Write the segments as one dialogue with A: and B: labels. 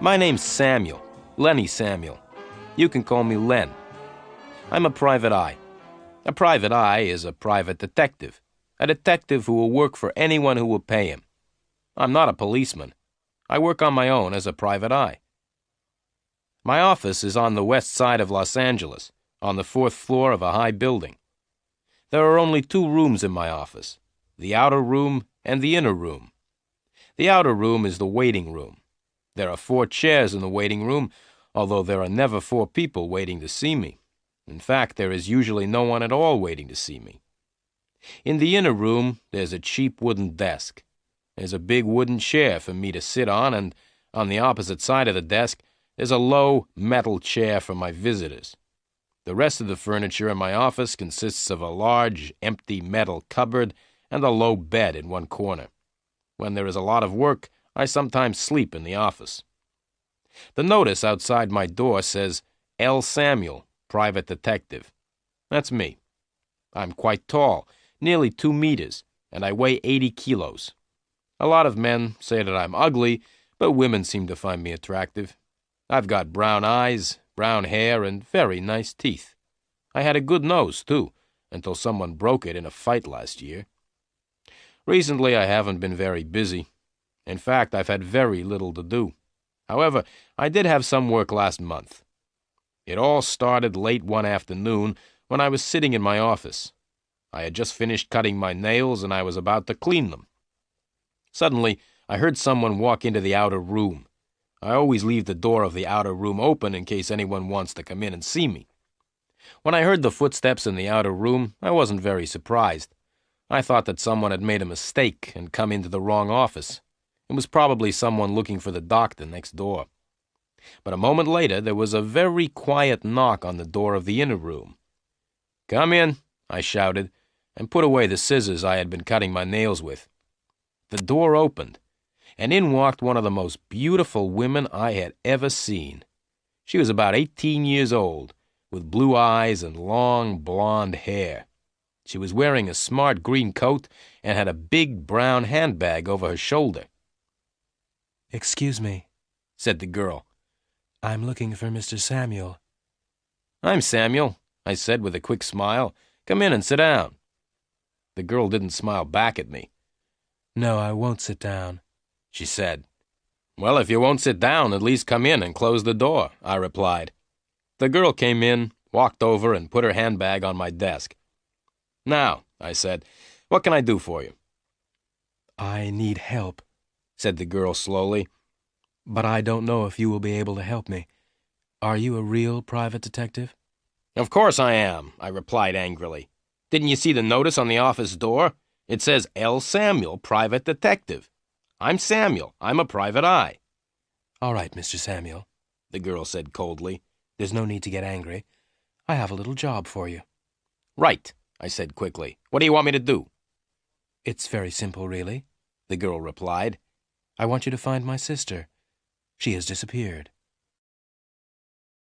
A: My name's Samuel, Lenny Samuel. You can call me Len. I'm a private eye. A private eye is a private detective. A detective who will work for anyone who will pay him. I'm not a policeman. I work on my own as a private eye. My office is on the west side of Los Angeles, on the 4th floor of a high building. There are only 2 rooms in my office, the outer room and the inner room. The outer room is the waiting room. There are 4 chairs in the waiting room, although there are never 4 people waiting to see me. In fact, there is usually no one at all waiting to see me. In the inner room, there's a cheap wooden desk. There's a big wooden chair for me to sit on, and on the opposite side of the desk, there's a low metal chair for my visitors. The rest of the furniture in my office consists of a large, empty metal cupboard and a low bed in one corner. When there is a lot of work, I sometimes sleep in the office. The notice outside my door says, L. Samuel, Private Detective. That's me. I'm quite tall, nearly 2 meters, and I weigh 80 kilos. A lot of men say that I'm ugly, but women seem to find me attractive. I've got brown eyes, brown hair, and very nice teeth. I had a good nose, too, until someone broke it in a fight last year. Recently, I haven't been very busy. In fact, I've had very little to do. However, I did have some work last month. It all started late one afternoon when I was sitting in my office. I had just finished cutting my nails and I was about to clean them. Suddenly, I heard someone walk into the outer room. I always leave the door of the outer room open in case anyone wants to come in and see me. When I heard the footsteps in the outer room, I wasn't very surprised. I thought that someone had made a mistake and come into the wrong office. It was probably someone looking for the doctor next door. But a moment later, there was a very quiet knock on the door of the inner room. "Come in," I shouted, and put away the scissors I had been cutting my nails with. The door opened, and in walked one of the most beautiful women I had ever seen. She was about 18 years old, with blue eyes and long blonde hair. She was wearing a smart green coat and had a big brown handbag over her shoulder.
B: "Excuse me," said the girl. "I'm looking for Mr. Samuel."
A: "I'm Samuel," I said with a quick smile. "Come in and sit down." The girl didn't smile back at me.
B: "No, I won't sit down," she said.
A: "Well, if you won't sit down, at least come in and close the door," I replied. The girl came in, walked over, and put her handbag on my desk. "Now," I said, "what can I do for you?"
B: "I need help," said the girl slowly, "but I don't know if you will be able to help me. Are you a real private detective?"
A: "Of course I am," I replied angrily. "Didn't you see the notice on the office door? It says L. Samuel, Private Detective. I'm Samuel. I'm a private eye."
B: "All right, Mr. Samuel," the girl said coldly. "There's no need to get angry. I have a little job for you."
A: "Right," I said quickly. "What do you want me to do?"
B: "It's very simple, really," the girl replied. "I want you to find my sister. She has disappeared."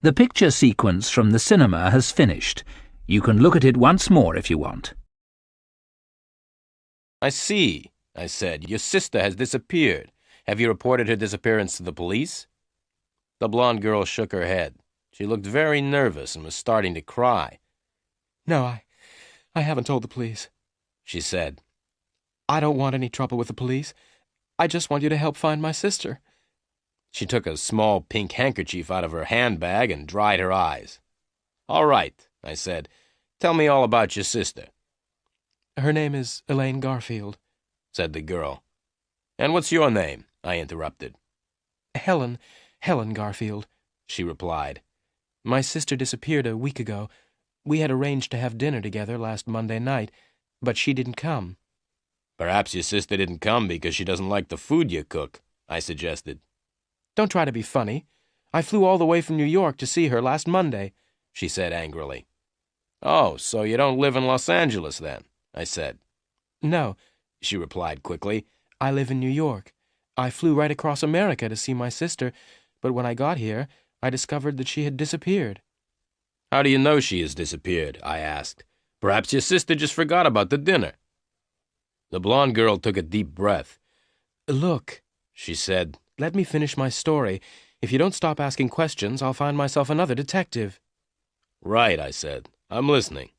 C: The picture sequence from the cinema has finished. You can look at it once more if you want.
A: "I see," I said. "Your sister has disappeared. Have you reported her disappearance to the police?" The blonde girl shook her head. She looked very nervous and was starting to cry.
B: "No, I haven't told the police," she said. "I don't want any trouble with the police. I just want you to help find my sister."
A: She took a small pink handkerchief out of her handbag and dried her eyes. "All right," I said. "Tell me all about your sister."
B: "Her name is Elaine Garfield," said the girl.
A: "And what's your name?" I interrupted.
B: Helen Garfield," she replied. "My sister disappeared a week ago. We had arranged to have dinner together last Monday night, but she didn't come."
A: "Perhaps your sister didn't come because she doesn't like the food you cook," I suggested.
B: "Don't try to be funny. I flew all the way from New York to see her last Monday," she said angrily.
A: "Oh, so you don't live in Los Angeles then?" I said.
B: "No," she replied quickly. "I live in New York. I flew right across America to see my sister, but when I got here, I discovered that she had disappeared."
A: "How do you know she has disappeared?" I asked. "Perhaps your sister just forgot about the dinner." The blonde girl took a deep breath.
B: "Look," she said, "let me finish my story. If you don't stop asking questions, I'll find myself another detective.
A: Right, I said. I'm listening.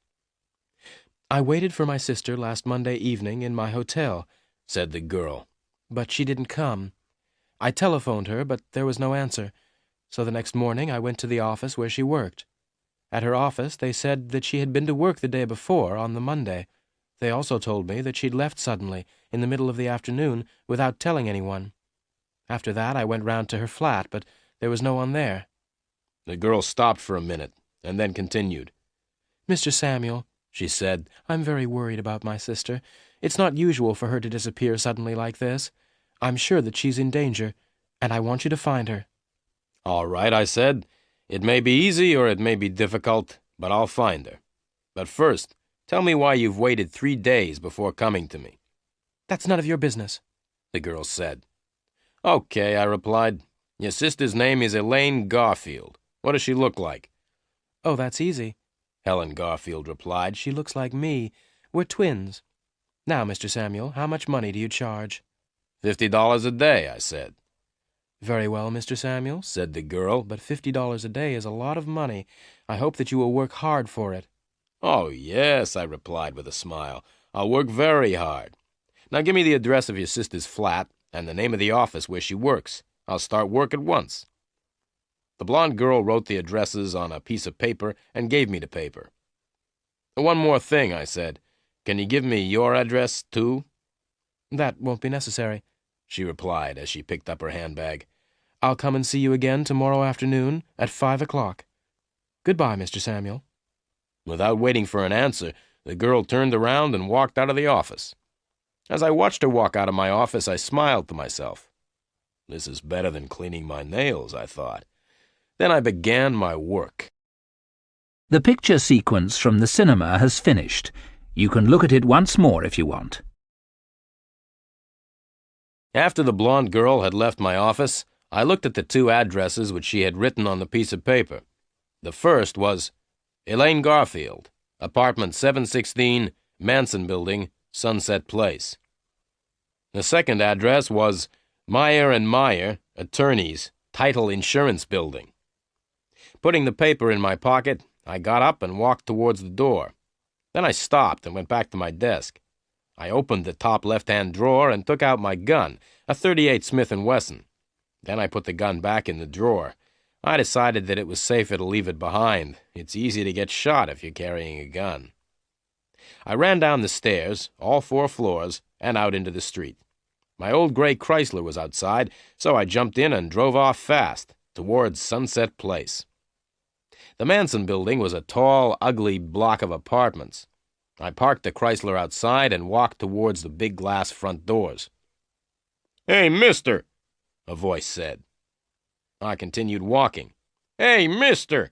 B: I waited for my sister last Monday evening in my hotel,
A: said the girl.
B: But she didn't come. I telephoned her, but there was no answer. So the next morning I went to the office where she worked. At her office, they said that she had been to work the day before, on the Monday. They also told me that she'd left suddenly, in the middle of the afternoon, without telling anyone. After that, I went round to her flat, but there was no one there.
A: The girl stopped for a minute, and then continued.
B: Mr. Samuel, she said, I'm very worried about my sister. It's not usual for her to disappear suddenly like this. I'm sure that she's in danger, and I want you to find her.
A: All right, I said. It may be easy or it may be difficult, but I'll find her. But first, tell me why you've waited 3 days before coming to me.
B: That's none of your business,
A: the girl said. Okay, I replied. Your sister's name is Elaine Garfield. What does she look like?
B: Oh, that's easy,
A: Helen Garfield replied.
B: She looks like me. We're twins. Now, Mr. Samuel, how much money do you charge?
A: $50 a day, I said.
B: Very well, Mr. Samuel, said the girl, but $50 a day is a lot of money. I hope that you will work hard for it.
A: Oh, yes, I replied with a smile. I'll work very hard. Now give me the address of your sister's flat and the name of the office where she works. I'll start work at once. The blonde girl wrote the addresses on a piece of paper and gave me the paper. One more thing, I said. Can you give me your address, too?
B: That won't be necessary,
A: she replied as she picked up her handbag.
B: I'll come and see you again tomorrow afternoon at 5 o'clock. Goodbye, Mr. Samuel.
A: Without waiting for an answer, the girl turned around and walked out of the office. As I watched her walk out of my office, I smiled to myself. This is better than cleaning my nails, I thought. Then I began my work.
C: The picture sequence from the cinema has finished. You can look at it once more if you want.
A: After the blonde girl had left my office, I looked at the 2 addresses which she had written on the piece of paper. The first was Elaine Garfield, apartment 716, Manson Building, Sunset Place. The second address was Meyer & Meyer, attorneys, Title Insurance Building. Putting the paper in my pocket, I got up and walked towards the door. Then I stopped and went back to my desk. I opened the top left-hand drawer and took out my gun, a .38 Smith & Wesson. Then I put the gun back in the drawer. I decided that it was safer to leave it behind. It's easy to get shot if you're carrying a gun. I ran down the stairs, all 4 floors, and out into the street. My old gray Chrysler was outside, so I jumped in and drove off fast, towards Sunset Place. The Manson Building was a tall, ugly block of apartments. I parked the Chrysler outside and walked towards the big glass front doors. "Hey, mister," a voice said. I continued walking. "Hey, mister,"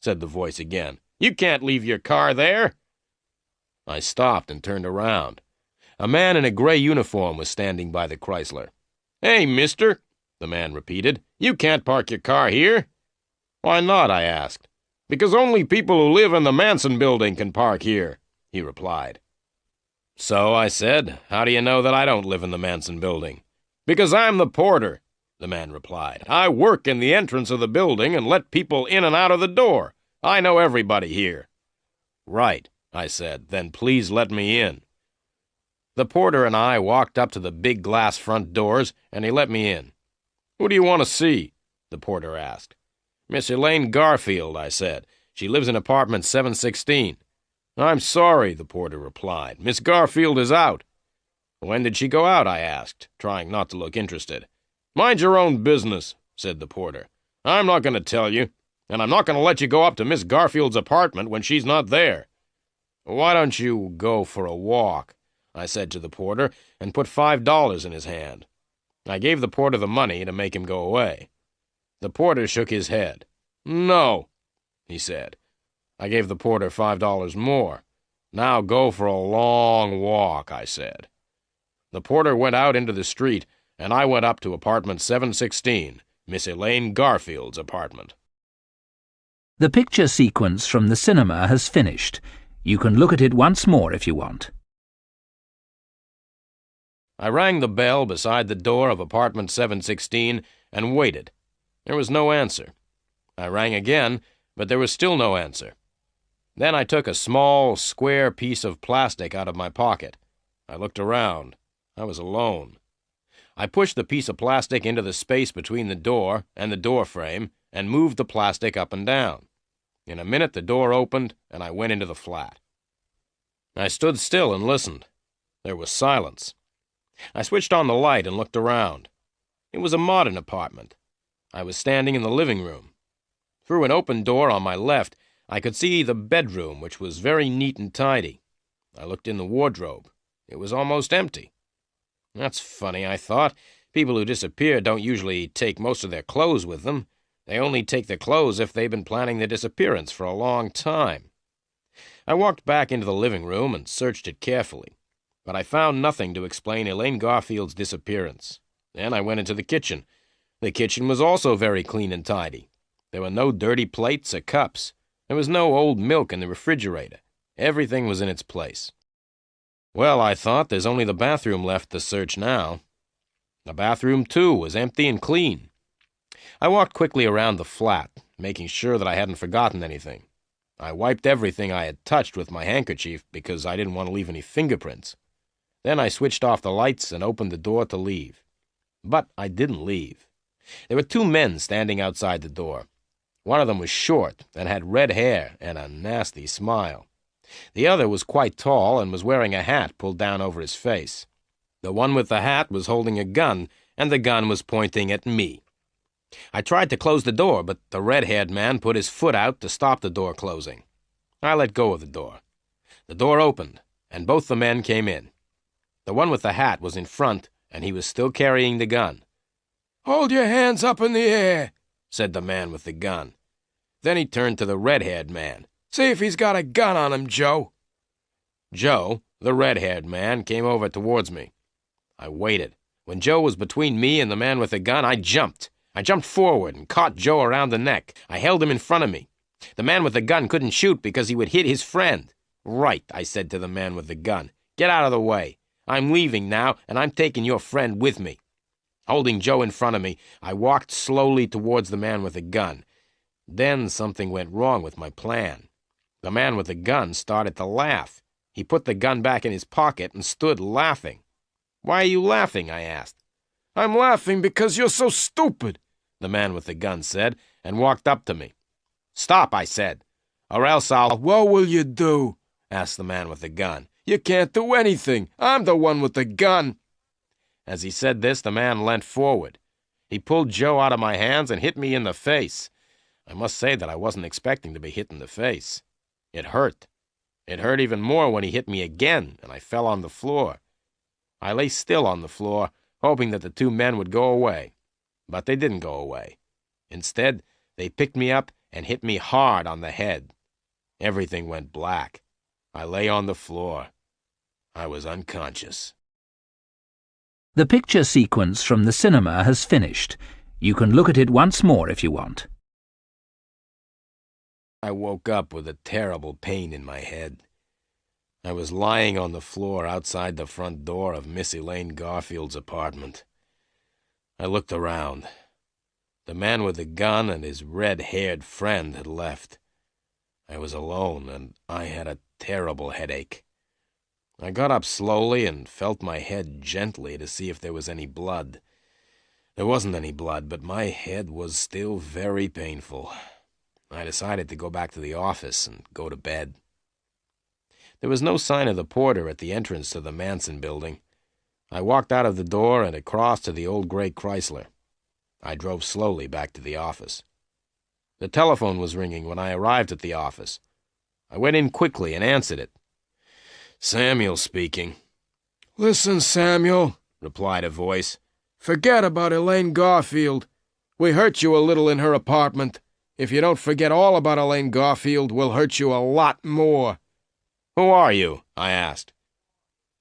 A: said the voice again. "You can't leave your car there." I stopped and turned around. A man in a gray uniform was standing by the Chrysler. "Hey, mister," the man repeated. "You can't park your car here." "Why not?" I asked. "Because only people who live in the Manson Building can park here," he replied. "So," I said, "how do you know that I don't live in the Manson Building?" "Because I'm the porter," the man replied. "I work in the entrance of the building and let people in and out of the door. I know everybody here." "Right," I said. "Then please let me in." The porter and I walked up to the big glass front doors, and he let me in. "Who do you want to see?" the porter asked. "Miss Elaine Garfield," I said. "She lives in apartment 716. "I'm sorry," the porter replied. "Miss Garfield is out." "When did she go out?" I asked, trying not to look interested. "Mind your own business," said the porter. "I'm not going to tell you, and I'm not going to let you go up to Miss Garfield's apartment when she's not there." "Why don't you go for a walk?" I said to the porter, and put $5 in his hand. I gave the porter the money to make him go away. The porter shook his head. "No," he said. I gave the porter $5 more. "Now go for a long walk," I said. The porter went out into the street, and I went up to apartment 716, Miss Elaine Garfield's apartment.
C: The picture sequence from the cinema has finished. You can look at it once more if you want.
A: I rang the bell beside the door of apartment 716 and waited. There was no answer. I rang again, but there was still no answer. Then I took a small, square piece of plastic out of my pocket. I looked around. I was alone. I pushed the piece of plastic into the space between the door and the door frame and moved the plastic up and down. In a minute, the door opened, and I went into the flat. I stood still and listened. There was silence. I switched on the light and looked around. It was a modern apartment. I was standing in the living room. Through an open door on my left, I could see the bedroom, which was very neat and tidy. I looked in the wardrobe. It was almost empty. That's funny, I thought. People who disappear don't usually take most of their clothes with them. They only take their clothes if they've been planning their disappearance for a long time. I walked back into the living room and searched it carefully, but I found nothing to explain Elaine Garfield's disappearance. Then I went into the kitchen. The kitchen was also very clean and tidy. There were no dirty plates or cups. There was no old milk in the refrigerator. Everything was in its place. Well, I thought, there's only the bathroom left to search now. The bathroom, too, was empty and clean. I walked quickly around the flat, making sure that I hadn't forgotten anything. I wiped everything I had touched with my handkerchief because I didn't want to leave any fingerprints. Then I switched off the lights and opened the door to leave. But I didn't leave. There were two men standing outside the door. One of them was short and had red hair and a nasty smile. The other was quite tall and was wearing a hat pulled down over his face. The one with the hat was holding a gun, and the gun was pointing at me. I tried to close the door, but the red-haired man put his foot out to stop the door closing. I let go of the door. The door opened, and both the men came in. The one with the hat was in front, and he was still carrying the gun. "Hold your hands up in the air," said the man with the gun. Then he turned to the red-haired man. "See if he's got a gun on him, Joe." Joe, the red-haired man, came over towards me. I waited. When Joe was between me and the man with the gun, I jumped. I jumped forward and caught Joe around the neck. I held him in front of me. The man with the gun couldn't shoot because he would hit his friend. "Right," I said to the man with the gun. "Get out of the way. I'm leaving now, and I'm taking your friend with me." Holding Joe in front of me, I walked slowly towards the man with the gun. Then something went wrong with my plan. The man with the gun started to laugh. He put the gun back in his pocket and stood laughing. "Why are you laughing?" I asked. "I'm laughing because you're so stupid," the man with the gun said, and walked up to me. "Stop," I said, "or else I'll—" "What will you do?" asked the man with the gun. "You can't do anything. I'm the one with the gun." As he said this, the man leant forward. He pulled Joe out of my hands and hit me in the face. I must say that I wasn't expecting to be hit in the face. It hurt. It hurt even more when he hit me again, and I fell on the floor. I lay still on the floor, hoping that the two men would go away. But they didn't go away. Instead, they picked me up and hit me hard on the head. Everything went black. I lay on the floor. I was unconscious.
C: The picture sequence from the cinema has finished. You can look at it once more if you want.
A: I woke up with a terrible pain in my head. I was lying on the floor outside the front door of Miss Elaine Garfield's apartment. I looked around. The man with the gun and his red-haired friend had left. I was alone, and I had a terrible headache. I got up slowly and felt my head gently to see if there was any blood. There wasn't any blood, but my head was still very painful. I decided to go back to the office and go to bed. There was no sign of the porter at the entrance to the Manson building. I walked out of the door and across to the old gray Chrysler. I drove slowly back to the office. The telephone was ringing when I arrived at the office. I went in quickly and answered it. "Samuel speaking." "Listen, Samuel," replied a voice. "Forget about Elaine Garfield. We hurt you a little in her apartment. If you don't forget all about Elaine Garfield, we'll hurt you a lot more." "Who are you?" I asked.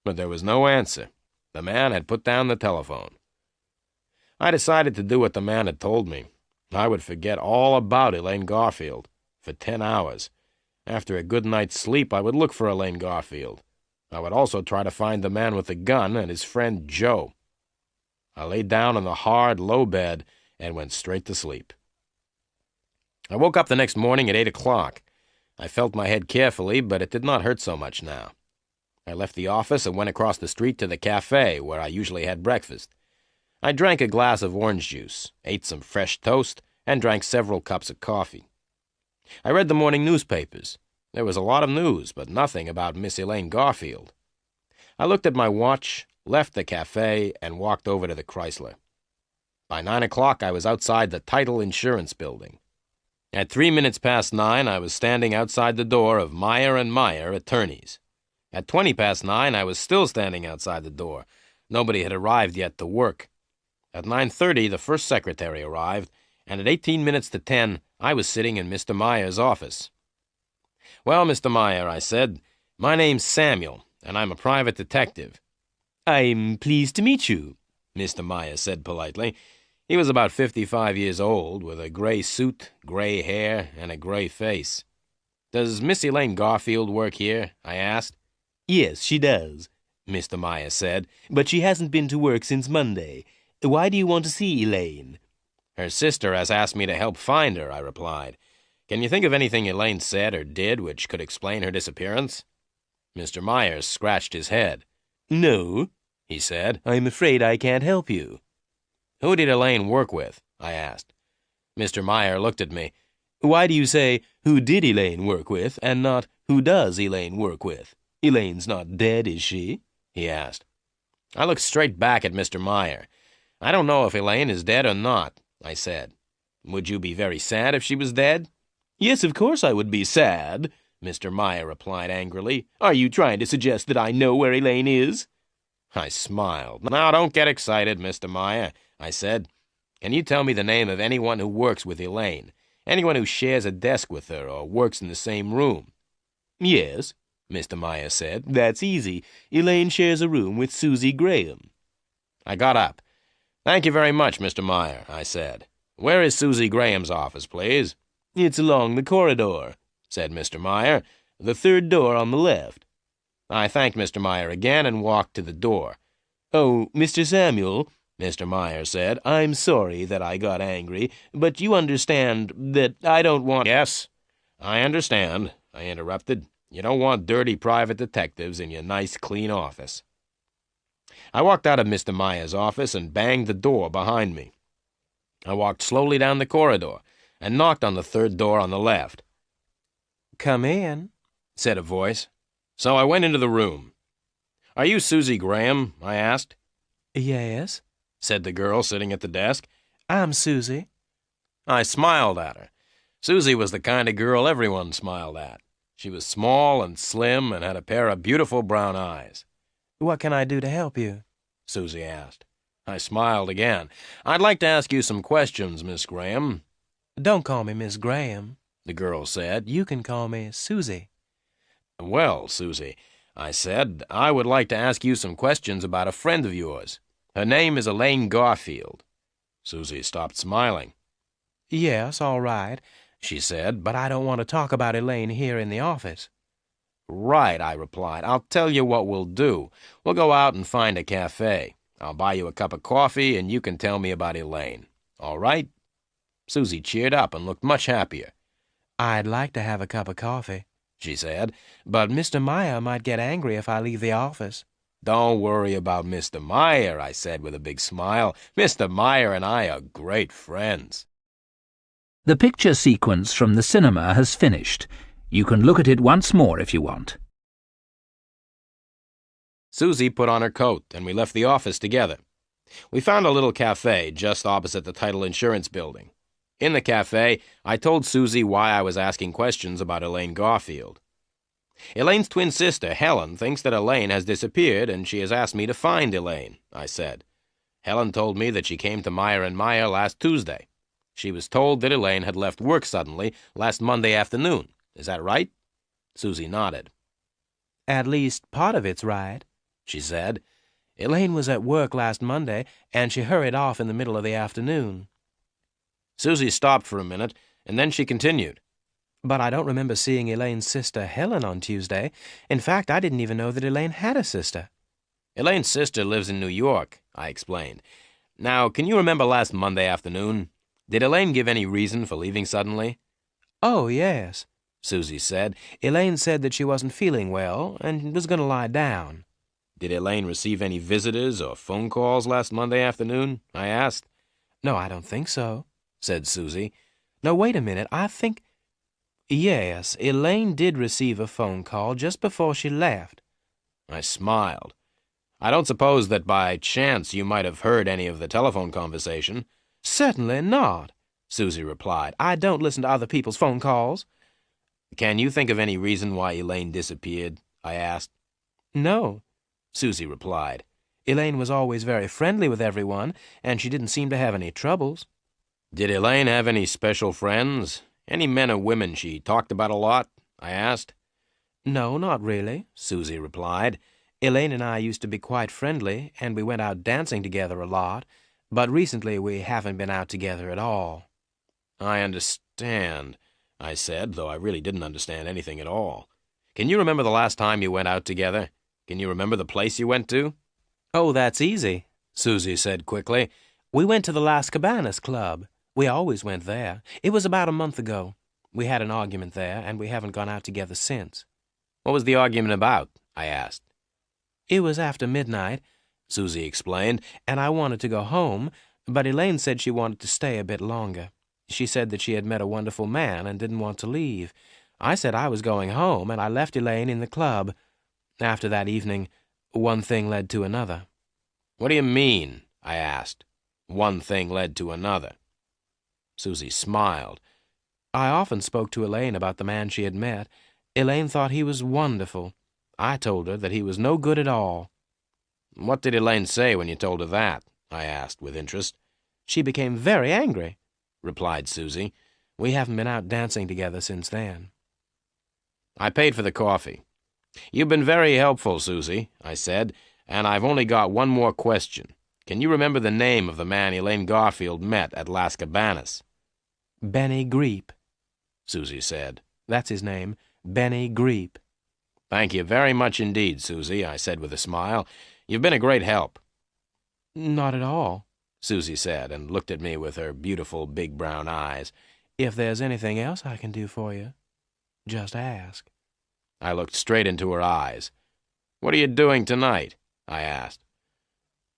A: But there was no answer. The man had put down the telephone. I decided to do what the man had told me. I would forget all about Elaine Garfield for 10 hours. After a good night's sleep, I would look for Elaine Garfield. I would also try to find the man with the gun and his friend Joe. I lay down on the hard, low bed and went straight to sleep. I woke up the next morning at 8 o'clock. I felt my head carefully, but it did not hurt so much now. I left the office and went across the street to the cafe where I usually had breakfast. I drank a glass of orange juice, ate some fresh toast, and drank several cups of coffee. I read the morning newspapers. There was a lot of news, but nothing about Miss Elaine Garfield. I looked at my watch, left the cafe, and walked over to the Chrysler. By 9 o'clock, I was outside the Title Insurance Building. At 3 minutes past 9, I was standing outside the door of Meyer & Meyer, attorneys. At 20 past 9, I was still standing outside the door. Nobody had arrived yet to work. At 9:30, the first secretary arrived, and at 18 minutes to 10, I was sitting in Mr. Meyer's office. "Well, Mr. Meyer," I said, "my name's Samuel, and I'm a private detective." "I'm pleased to meet you," Mr. Meyer said politely. He was about 55 years old, with a gray suit, gray hair, and a gray face. "Does Miss Elaine Garfield work here?" I asked. "Yes, she does," Mr. Meyer said, "but she hasn't been to work since Monday. Why do you want to see Elaine?" "Her sister has asked me to help find her," I replied. "Can you think of anything Elaine said or did which could explain her disappearance?" Mr. Meyer scratched his head. "No," he said, "I'm afraid I can't help you." "Who did Elaine work with?" I asked. Mr. Meyer looked at me. "Why do you say, 'Who did Elaine work with?' and not, 'Who does Elaine work with?' Elaine's not dead, is she?" he asked. I looked straight back at Mr. Meyer. "I don't know if Elaine is dead or not," I said. "Would you be very sad if she was dead?" "Yes, of course I would be sad," Mr. Meyer replied angrily. "Are you trying to suggest that I know where Elaine is?" I smiled. "Now, don't get excited, Mr. Meyer," I said. "Can you tell me the name of anyone who works with Elaine? Anyone who shares a desk with her or works in the same room?" "Yes," Mr. Meyer said. "That's easy. Elaine shares a room with Susie Graham." I got up. "Thank you very much, Mr. Meyer," I said. "Where is Susie Graham's office, please?" "It's along the corridor," said Mr. Meyer. "The third door on the left." I thanked Mr. Meyer again and walked to the door. "Oh, Mr. Samuel," Mr. Meyer said, "I'm sorry that I got angry, but you understand that I don't want—" "Yes, I understand," I interrupted. "You don't want dirty private detectives in your nice, clean office." I walked out of Mr. Meyer's office and banged the door behind me. I walked slowly down the corridor and knocked on the third door on the left.
B: "Come in,"
A: said a voice. So I went into the room. "Are you Susie Graham?" I asked.
B: "Yes,"
A: said the girl sitting at the desk.
B: "I'm Susie."
A: I smiled at her. Susie was the kind of girl everyone smiled at. She was small and slim and had a pair of beautiful brown eyes.
B: "What can I do to help you?"
A: Susie asked. I smiled again. "I'd like to ask you some questions, Miss Graham."
B: "Don't call me Miss Graham,"
A: the girl said.
B: "You can call me Susie."
A: "Well, Susie," I said, "I would like to ask you some questions about a friend of yours. Her name is Elaine Garfield." Susie stopped smiling.
B: "Yes, all right," she said, "but I don't want to talk about Elaine here in the office."
A: "Right," I replied. "I'll tell you what we'll do. We'll go out and find a cafe. I'll buy you a cup of coffee, and you can tell me about Elaine. All right?" Susie cheered up and looked much happier.
B: "I'd like to have a cup of coffee," she said,
A: "but
B: Mr. Meyer might get angry if I leave the office."
A: "Don't worry about Mr. Meyer," I said with a big smile. "Mr. Meyer and I are great friends."
C: The picture sequence from the cinema has finished. You can look at it once more if you want.
A: Susie put on her coat, and we left the office together. We found a little cafe just opposite the Title Insurance Building. In the cafe, I told Susie why I was asking questions about Elaine Garfield. "Elaine's twin sister, Helen, thinks that Elaine has disappeared, and she has asked me to find Elaine," I said. "Helen told me that she came to Meyer & Meyer last Tuesday. She was told that Elaine had left work suddenly last Monday afternoon. Is that right?" Susie nodded.
B: "At least part of it's right," she said. "Elaine was at work last Monday, and she hurried off in the middle of the afternoon."
A: Susie stopped for a minute, and then she continued.
B: "But I don't remember seeing Elaine's sister Helen on Tuesday. In fact, I didn't even know that Elaine had a sister."
A: "Elaine's sister lives in New York," I explained. Now, can you remember last Monday afternoon? Did Elaine give any reason for leaving suddenly?
B: Oh, yes, Susie said. Elaine said that she wasn't feeling well and was going to lie down.
A: Did Elaine receive any visitors or phone calls last Monday afternoon? I asked.
B: No, I don't think so, said Susie. No, wait a minute. I think... Yes, Elaine did receive a phone call just before she left.
A: I smiled. I don't suppose that by chance you might have heard any of the telephone conversation.
B: Certainly not, Susie replied. I don't listen to other people's phone calls.
A: Can you think of any reason why Elaine disappeared? I asked.
B: No, Susie replied. Elaine was always very friendly with everyone, and she didn't seem to have any troubles.
A: Did Elaine have any special friends? Any men or women she talked about a lot? I asked.
B: No, not really, Susie replied. Elaine and I used to be quite friendly, and we went out dancing together a lot, but recently we haven't been out together at all.
A: I understand, I said, though I really didn't understand anything at all. Can you remember the last time you went out together? Can you remember the place you went to?
B: Oh, that's easy, Susie said quickly. We went to the Las Cabanas Club. We always went there. It was about a month ago. We had an argument there, and we haven't gone out together since.
A: What was the argument about? I asked.
B: It was after midnight, Susie explained, and I wanted to go home, but Elaine said she wanted to stay a bit longer. She said that she had met a wonderful man and didn't want to leave. I said I was going home, and I left Elaine in the club. After that evening, one thing led to another.
A: What do you mean? I asked. One thing led to another. Susie smiled.
B: I often spoke to Elaine about the man she had met. Elaine thought he was wonderful. I told her that he was no good at all.
A: What did Elaine say when you told her that? I asked with interest.
B: She became very angry, replied Susie. We haven't been out dancing together since then.
A: I paid for the coffee. You've been very helpful, Susie, I said, and I've only got one more question. Can you remember the name of the man Elaine Garfield met at Las Cabanas?
B: Benny Greep,
A: Susie said.
B: That's his name, Benny Greep.
A: Thank you very much indeed, Susie, I said with a smile. You've been a great help.
B: Not at all,
A: Susie said, and looked at me with her beautiful big brown eyes.
B: If there's anything else I can do for you, just ask.
A: I looked straight into her eyes. What are you doing tonight? I asked.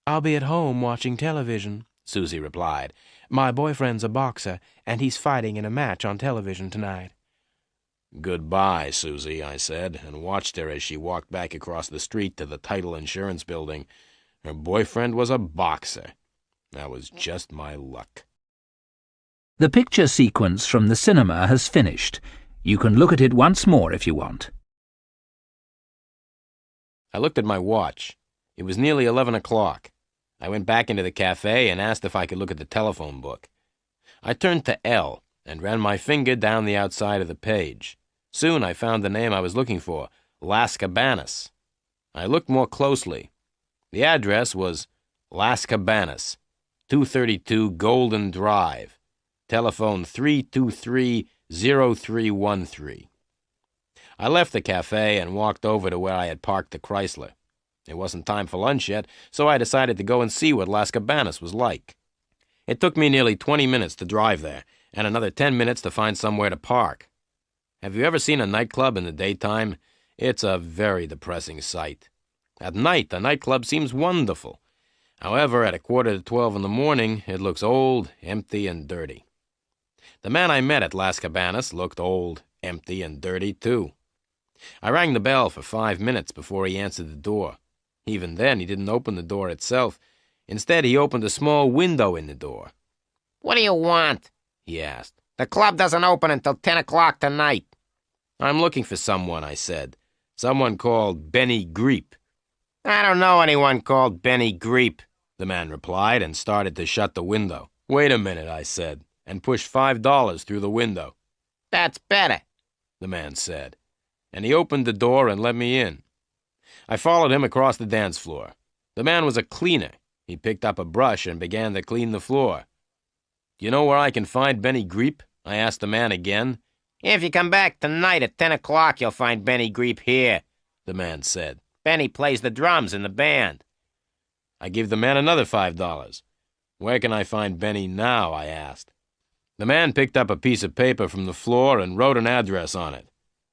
B: I'll be at home watching television, Susie replied. My boyfriend's a boxer, and he's fighting in a match on television tonight.
A: Goodbye, Susie, I said, and watched her as she walked back across the street to the title insurance building. Her boyfriend was a boxer. That was just my luck.
C: The picture sequence from the cinema has finished. You can look at it once more if you want.
A: I looked at my watch. It was nearly 11 o'clock. I went back into the cafe and asked if I could look at the telephone book. I turned to L and ran my finger down the outside of the page. Soon I found the name I was looking for, Las Cabanas. I looked more closely. The address was Las Cabanas, 232 Golden Drive, telephone 323-0313. I left the cafe and walked over to where I had parked the Chrysler. It wasn't time for lunch yet, so I decided to go and see what Las Cabanas was like. It took me nearly 20 minutes to drive there, and another 10 minutes to find somewhere to park. Have you ever seen a nightclub in the daytime? It's a very depressing sight. At night, the nightclub seems wonderful. However, at 11:45 in the morning, it looks old, empty, and dirty. The man I met at Las Cabanas looked old, empty, and dirty, too. I rang the bell for 5 minutes before he answered the door. Even then, he didn't open the door itself. Instead, he opened a small window in the door.
D: "What do you want?"
A: he asked.
D: "The club doesn't open until 10 o'clock tonight."
A: "I'm looking for someone," I said. "Someone called Benny Greep."
D: "I don't know anyone called Benny Greep,"
A: the man replied and started to shut the window. "Wait a minute," I said, and pushed $5 through the window.
D: "That's better,"
A: the man said, and he opened the door and let me in. I followed him across the dance floor. The man was a cleaner. He picked up a brush and began to clean the floor. "Do you know where I can find Benny Greep?" I asked the man again.
D: "If you come back tonight at 10 o'clock, you'll find Benny Greep here,"
A: the man said.
D: "Benny plays the drums in the band."
A: I gave the man another $5. Where can I find Benny now? I asked. The man picked up a piece of paper from the floor and wrote an address on it.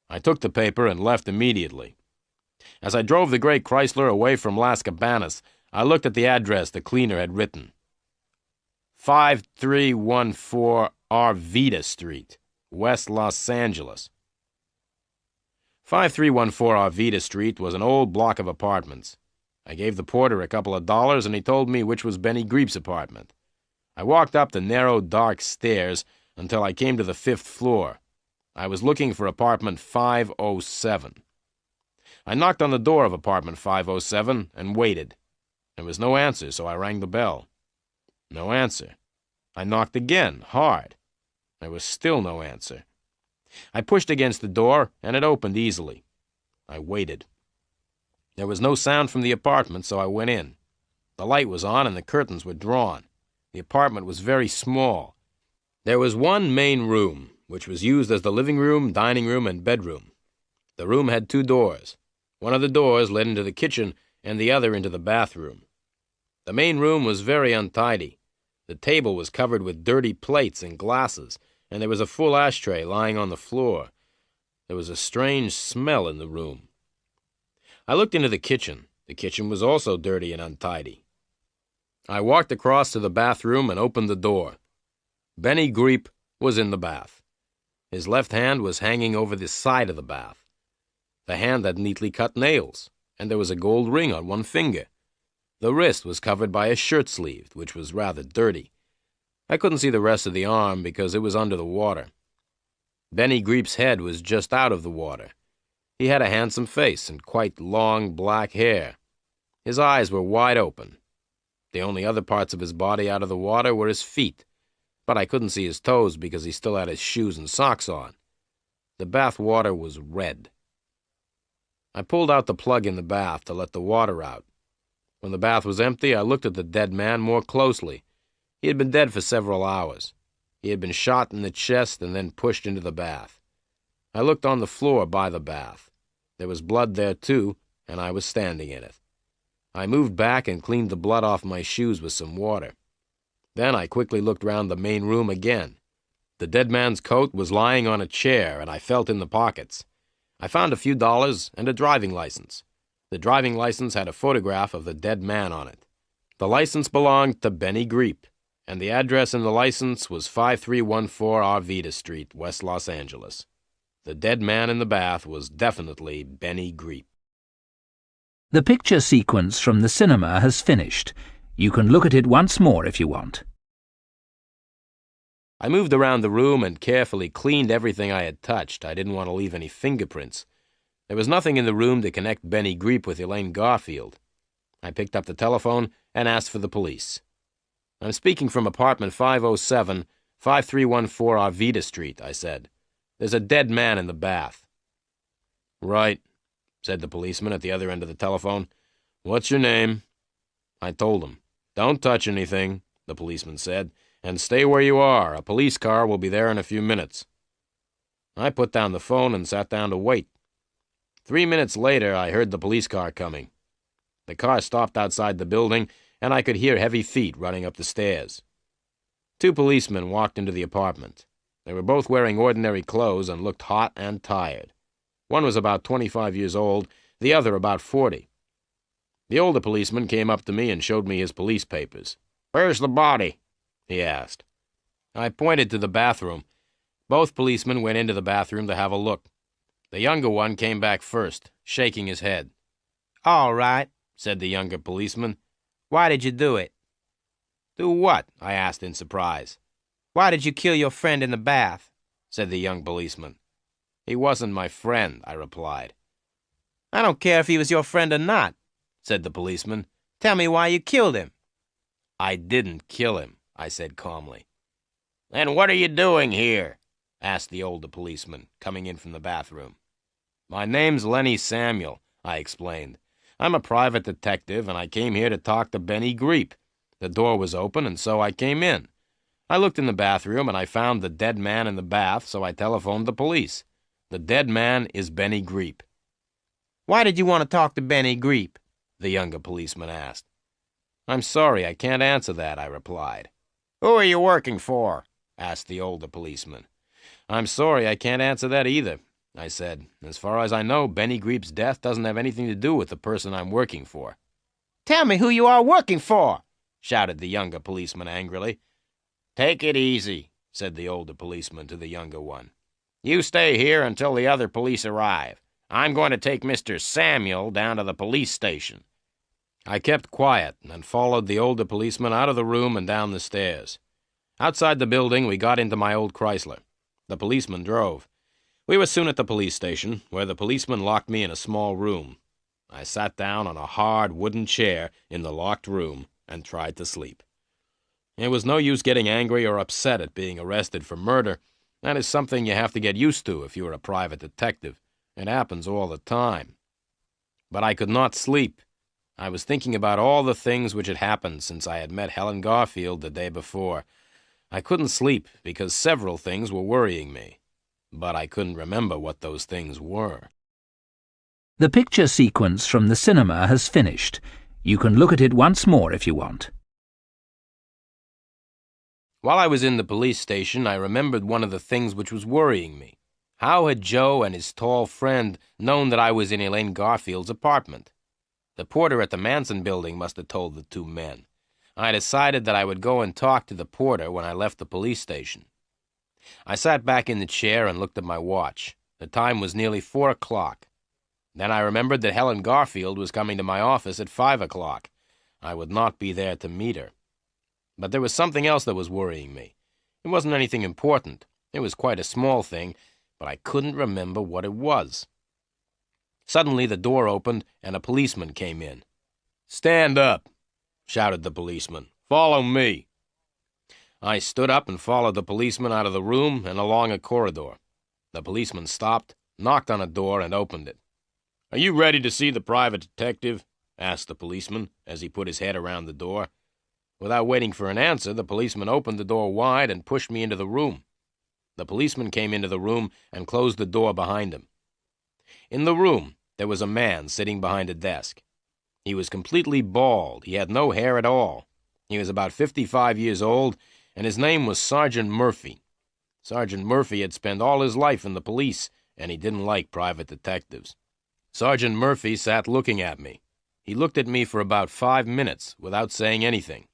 A: I took the paper and left immediately. As I drove the gray Chrysler away from Las Cabanas, I looked at the address the cleaner had written. 5314 Arvida Street, West Los Angeles. 5314 Arvida Street was an old block of apartments. I gave the porter a couple of dollars and he told me which was Benny Greep's apartment. I walked up the narrow, dark stairs until I came to the 5th floor. I was looking for apartment 507. I knocked on the door of apartment 507 and waited. There was no answer, so I rang the bell. No answer. I knocked again, hard. There was still no answer. I pushed against the door, and it opened easily. I waited. There was no sound from the apartment, so I went in. The light was on and the curtains were drawn. The apartment was very small. There was one main room, which was used as the living room, dining room, and bedroom. The room had 2 doors. One of the doors led into the kitchen, and the other into the bathroom. The main room was very untidy. The table was covered with dirty plates and glasses, and there was a full ashtray lying on the floor. There was a strange smell in the room. I looked into the kitchen. The kitchen was also dirty and untidy. I walked across to the bathroom and opened the door. Benny Greep was in the bath. His left hand was hanging over the side of the bath. The hand had neatly cut nails, and there was a gold ring on one finger. The wrist was covered by a shirt sleeve, which was rather dirty. I couldn't see the rest of the arm because it was under the water. Benny Greep's head was just out of the water. He had a handsome face and quite long black hair. His eyes were wide open. The only other parts of his body out of the water were his feet, but I couldn't see his toes because he still had his shoes and socks on. The bath water was red. I pulled out the plug in the bath to let the water out. When the bath was empty, I looked at the dead man more closely. He had been dead for several hours. He had been shot in the chest and then pushed into the bath. I looked on the floor by the bath. There was blood there, too, and I was standing in it. I moved back and cleaned the blood off my shoes with some water. Then I quickly looked round the main room again. The dead man's coat was lying on a chair, and I felt in the pockets. I found a few dollars and a driving license. The driving license had a photograph of the dead man on it. The license belonged to Benny Greep, and the address in the license was 5314 Arvida Street, West Los Angeles. The dead man in the bath was definitely Benny Greep.
C: The picture sequence from the cinema has finished. You can look at it once more if you want.
A: I moved around the room and carefully cleaned everything I had touched. I didn't want to leave any fingerprints. There was nothing in the room to connect Benny Greep with Elaine Garfield. I picked up the telephone and asked for the police. "I'm speaking from apartment 507, 5314 Arvida Street," I said. "There's a dead man in the bath." "Right," said the policeman at the other end of the telephone. "What's your name?" I told him. "Don't touch anything," the policeman said, "and stay where you are. A police car will be there in a few minutes." I put down the phone and sat down to wait. 3 minutes later, I heard the police car coming. The car stopped outside the building, and I could hear heavy feet running up the stairs. 2 policemen walked into the apartment. They were both wearing ordinary clothes and looked hot and tired. One was about 25 years old, the other about 40. The older policeman came up to me and showed me his police papers. "Where's the body?" he asked. I pointed to the bathroom. Both policemen went into the bathroom to have a look. The younger one came back first, shaking his head.
D: All right,
A: said the younger policeman.
D: "Why did you do it?"
A: "Do what?" I asked in surprise.
D: "Why did you kill your friend in the bath?"
A: said the young policeman. "He wasn't my friend," I replied.
D: "I don't care if he was your friend or not," said the policeman. "Tell me why you killed him."
A: "I didn't kill him," I said calmly.
D: "Then what are you doing here?"
A: asked the older policeman, coming in from the bathroom. "My name's Lenny Samuel," I explained. "I'm a private detective, and I came here to talk to Benny Greep. The door was open, and so I came in. I looked in the bathroom, and I found the dead man in the bath, so I telephoned the police. The dead man is Benny Greep."
D: "Why did you want to talk to Benny Greep?"
A: the younger policeman asked. I'm sorry, I can't answer that, I replied.
D: Who are you working for?
A: Asked the older policeman. I'm sorry, I can't answer that either, I said. As far as I know, Benny Greep's death doesn't have anything to do with the person I'm working for.
D: Tell me who you are working for,
A: shouted the younger policeman angrily.
D: Take it easy, said the older policeman to the younger one. You stay here until the other police arrive. I'm going to take Mr. Samuel down to the police station.
A: I kept quiet and followed the older policeman out of the room and down the stairs. Outside the building, we got into my old Chrysler. The policeman drove. We were soon at the police station, where the policeman locked me in a small room. I sat down on a hard wooden chair in the locked room and tried to sleep. It was no use getting angry or upset at being arrested for murder. That is something you have to get used to if you're a private detective. It happens all the time. But I could not sleep. I was thinking about all the things which had happened since I had met Helen Garfield the day before. I couldn't sleep because several things were worrying me, but I couldn't remember what those things were.
C: The picture sequence from the cinema has finished. You can look at it once more if you want.
A: While I was in the police station, I remembered one of the things which was worrying me. How had Joe and his tall friend known that I was in Elaine Garfield's apartment? The porter at the Manson building must have told the two men. I decided that I would go and talk to the porter when I left the police station. I sat back in the chair and looked at my watch. The time was nearly 4 o'clock. Then I remembered that Helen Garfield was coming to my office at 5 o'clock. I would not be there to meet her. But there was something else that was worrying me. It wasn't anything important. It was quite a small thing, but I couldn't remember what it was. Suddenly the door opened and a policeman came in. "Stand up," shouted the policeman. "Follow me." I stood up and followed the policeman out of the room and along a corridor. The policeman stopped, knocked on a door, and opened it. "Are you ready to see the private detective?" asked the policeman as he put his head around the door. Without waiting for an answer, the policeman opened the door wide and pushed me into the room. The policeman came into the room and closed the door behind him. In the room, there was a man sitting behind a desk. He was completely bald. He had no hair at all. He was about 55 years old, and his name was Sergeant Murphy. Sergeant Murphy had spent all his life in the police, and he didn't like private detectives. Sergeant Murphy sat looking at me. He looked at me for about 5 minutes without saying anything.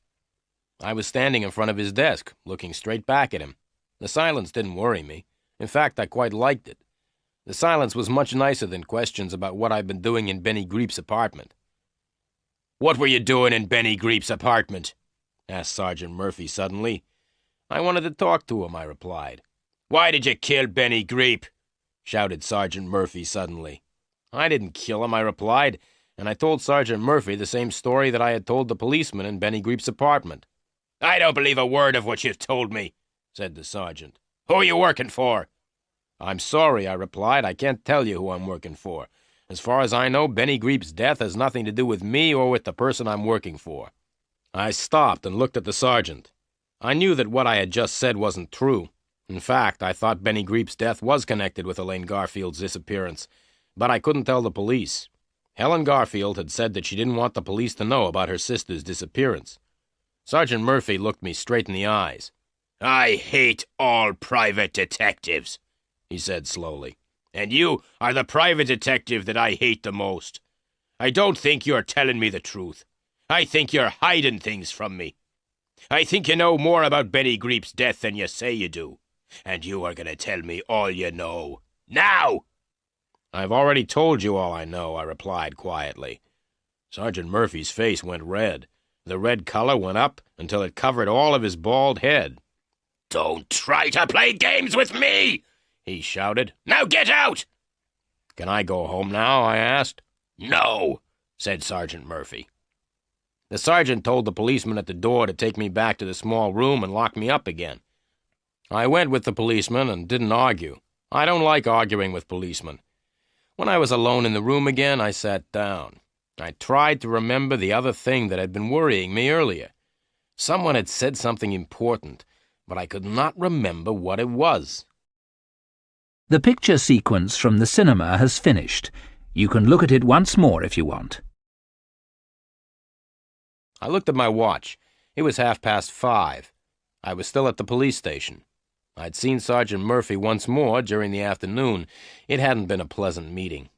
A: I was standing in front of his desk, looking straight back at him. The silence didn't worry me. In fact, I quite liked it. The silence was much nicer than questions about what I'd been doing in Benny Greep's apartment. "What were you doing in Benny Greep's apartment?" asked Sergeant Murphy suddenly. "I wanted to talk to him," I replied. "Why did you kill Benny Greep?" shouted Sergeant Murphy suddenly. "I didn't kill him," I replied, and I told Sergeant Murphy the same story that I had told the policeman in Benny Greep's apartment. "I don't believe a word of what you've told me," said the sergeant. "Who are you working for?" "I'm sorry," I replied. "I can't tell you who I'm working for. As far as I know, Benny Greep's death has nothing to do with me or with the person I'm working for." I stopped and looked at the sergeant. I knew that what I had just said wasn't true. In fact, I thought Benny Greep's death was connected with Elaine Garfield's disappearance, but I couldn't tell the police. Helen Garfield had said that she didn't want the police to know about her sister's disappearance. Sergeant Murphy looked me straight in the eyes. "I hate all private detectives," he said slowly. "And you are the private detective that I hate the most. I don't think you're telling me the truth. I think you're hiding things from me. I think you know more about Benny Greep's death than you say you do. And you are going to tell me all you know. Now!" "I've already told you all I know," I replied quietly. Sergeant Murphy's face went red. The red color went up until it covered all of his bald head. "Don't try to play games with me!" he shouted. "Now get out!" "Can I go home now?" I asked. "No," said Sergeant Murphy. The sergeant told the policeman at the door to take me back to the small room and lock me up again. I went with the policeman and didn't argue. I don't like arguing with policemen. When I was alone in the room again, I sat down. I tried to remember the other thing that had been worrying me earlier. Someone had said something important, but I could not remember what it was.
C: The picture sequence from the cinema has finished. You can look at it once more if you want.
A: I looked at my watch. It was 5:30. I was still at the police station. I'd seen Sergeant Murphy once more during the afternoon. It hadn't been a pleasant meeting.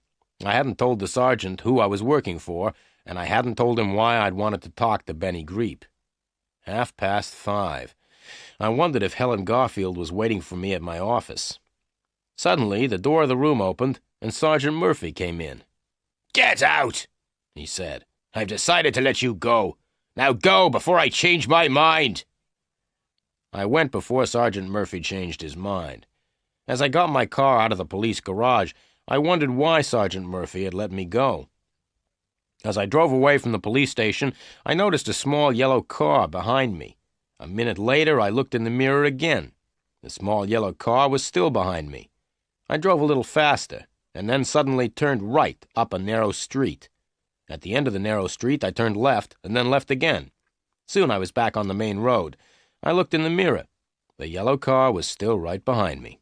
A: I hadn't told the sergeant who I was working for, and I hadn't told him why I'd wanted to talk to Benny Greep. 5:30. I wondered if Helen Garfield was waiting for me at my office. Suddenly, the door of the room opened, and Sergeant Murphy came in.
D: "Get out," he said. "I've decided to let you go. Now go before I change my mind."
A: I went before Sergeant Murphy changed his mind. As I got my car out of the police garage, I wondered why Sergeant Murphy had let me go. As I drove away from the police station, I noticed a small yellow car behind me. A minute later, I looked in the mirror again. The small yellow car was still behind me. I drove a little faster, and then suddenly turned right up a narrow street. At the end of the narrow street, I turned left, and then left again. Soon I was back on the main road. I looked in the mirror. The yellow car was still right behind me.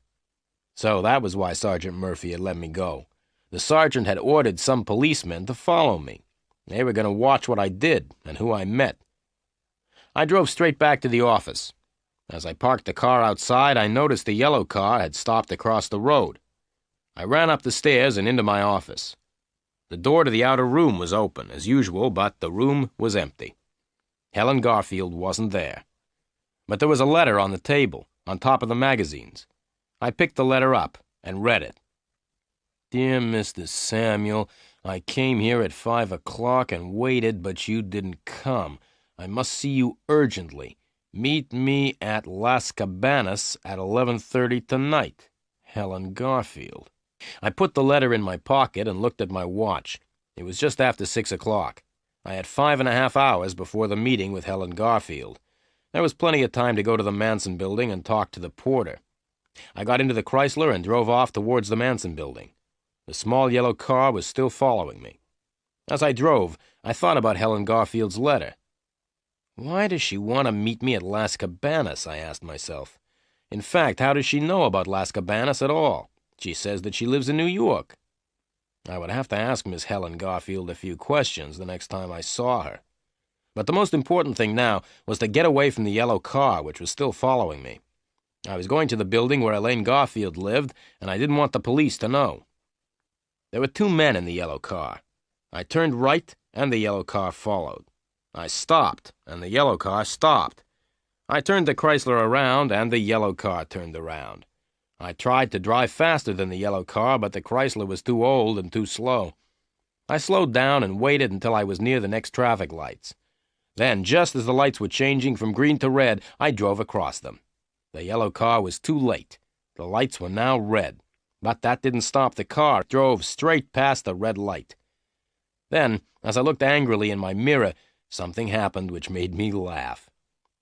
A: So that was why Sergeant Murphy had let me go. The sergeant had ordered some policemen to follow me. They were going to watch what I did and who I met. I drove straight back to the office. As I parked the car outside, I noticed the yellow car had stopped across the road. I ran up the stairs and into my office. The door to the outer room was open, as usual, but the room was empty. Helen Garfield wasn't there. But there was a letter on the table, on top of the magazines. I picked the letter up and read it. "Dear Mr. Samuel, I came here at 5 o'clock and waited, but you didn't come. I must see you urgently. Meet me at Las Cabanas at 11:30 tonight. Helen Garfield." I put the letter in my pocket and looked at my watch. It was just after 6 o'clock. I had 5.5 hours before the meeting with Helen Garfield. There was plenty of time to go to the Manson building and talk to the porter. I got into the Chrysler and drove off towards the Manson building. The small yellow car was still following me. As I drove, I thought about Helen Garfield's letter. Why does she want to meet me at Las Cabanas, I asked myself. In fact, how does she know about Las Cabanas at all? She says that she lives in New York. I would have to ask Miss Helen Garfield a few questions the next time I saw her. But the most important thing now was to get away from the yellow car, which was still following me. I was going to the building where Elaine Garfield lived, and I didn't want the police to know. There were 2 men in the yellow car. I turned right, and the yellow car followed. I stopped, and the yellow car stopped. I turned the Chrysler around, and the yellow car turned around. I tried to drive faster than the yellow car, but the Chrysler was too old and too slow. I slowed down and waited until I was near the next traffic lights. Then, just as the lights were changing from green to red, I drove across them. The yellow car was too late. The lights were now red. But that didn't stop the car. It drove straight past the red light. Then, as I looked angrily in my mirror, something happened which made me laugh.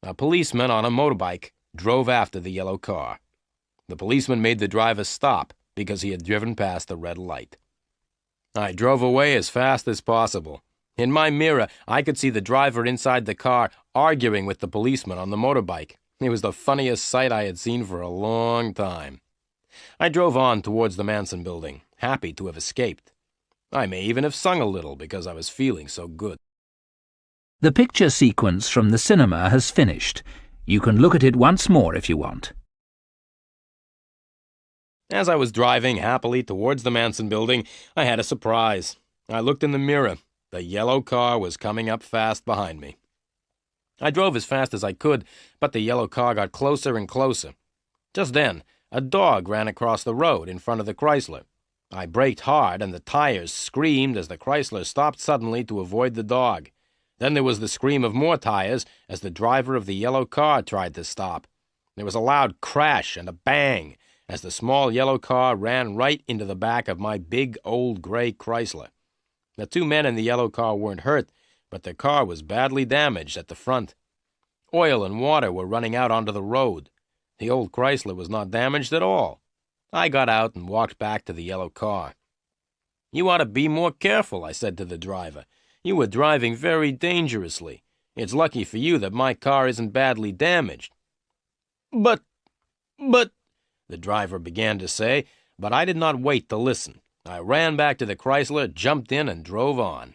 A: A policeman on a motorbike drove after the yellow car. The policeman made the driver stop because he had driven past the red light. I drove away as fast as possible. In my mirror, I could see the driver inside the car arguing with the policeman on the motorbike. It was the funniest sight I had seen for a long time. I drove on towards the Manson building, happy to have escaped. I may even have sung a little because I was feeling so good.
C: The picture sequence from the cinema has finished. You can look at it once more if you want.
A: As I was driving happily towards the Manson building, I had a surprise. I looked in the mirror. The yellow car was coming up fast behind me. I drove as fast as I could, but the yellow car got closer and closer. Just then, a dog ran across the road in front of the Chrysler. I braked hard, and the tires screamed as the Chrysler stopped suddenly to avoid the dog. Then there was the scream of more tires as the driver of the yellow car tried to stop. There was a loud crash and a bang as the small yellow car ran right into the back of my big old gray Chrysler. The 2 men in the yellow car weren't hurt, but their car was badly damaged at the front. Oil and water were running out onto the road. The old Chrysler was not damaged at all. I got out and walked back to the yellow car. "You ought to be more careful," I said to the driver. "You were driving very dangerously. It's lucky for you that my car isn't badly damaged." But, the driver began to say, but I did not wait to listen. I ran back to the Chrysler, jumped in, and drove on.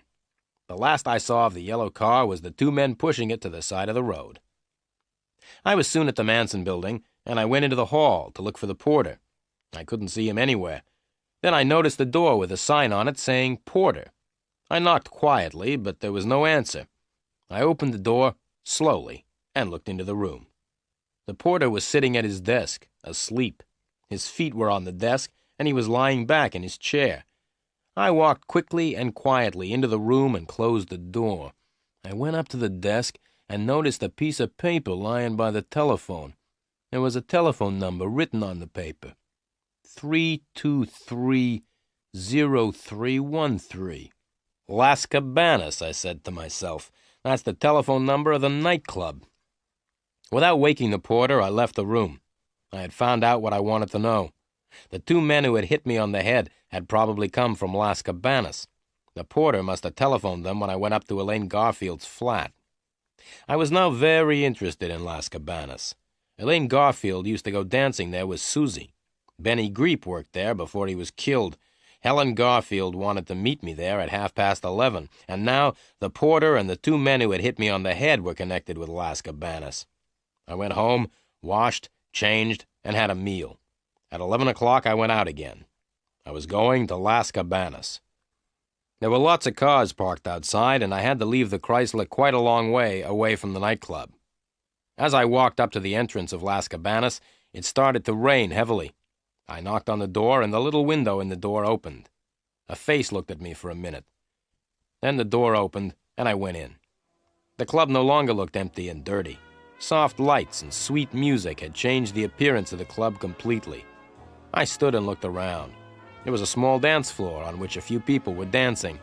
A: The last I saw of the yellow car was the two men pushing it to the side of the road. I was soon at the Manson building, and I went into the hall to look for the porter. I couldn't see him anywhere. Then I noticed the door with a sign on it saying porter. I knocked quietly, but there was no answer. I opened the door slowly and looked into the room. The porter was sitting at his desk, asleep. His feet were on the desk, and he was lying back in his chair. I walked quickly and quietly into the room and closed the door. I went up to the desk and noticed a piece of paper lying by the telephone. There was a telephone number written on the paper. 323-0313. Las Cabanas, I said to myself. That's the telephone number of the nightclub. Without waking the porter, I left the room. I had found out what I wanted to know. The two men who had hit me on the head had probably come from Las Cabanas. The porter must have telephoned them when I went up to Elaine Garfield's flat. I was now very interested in Las Cabanas. Elaine Garfield used to go dancing there with Susie. Benny Greep worked there before he was killed. Helen Garfield wanted to meet me there at 11:30, and now the porter and the two men who had hit me on the head were connected with Las Cabanas. I went home, washed, changed, and had a meal. At 11 o'clock, I went out again. I was going to Las Cabanas. There were lots of cars parked outside, and I had to leave the Chrysler quite a long way away from the nightclub. As I walked up to the entrance of Las Cabanas, it started to rain heavily. I knocked on the door, and the little window in the door opened. A face looked at me for a minute. Then the door opened, and I went in. The club no longer looked empty and dirty. Soft lights and sweet music had changed the appearance of the club completely. I stood and looked around. There was a small dance floor on which a few people were dancing.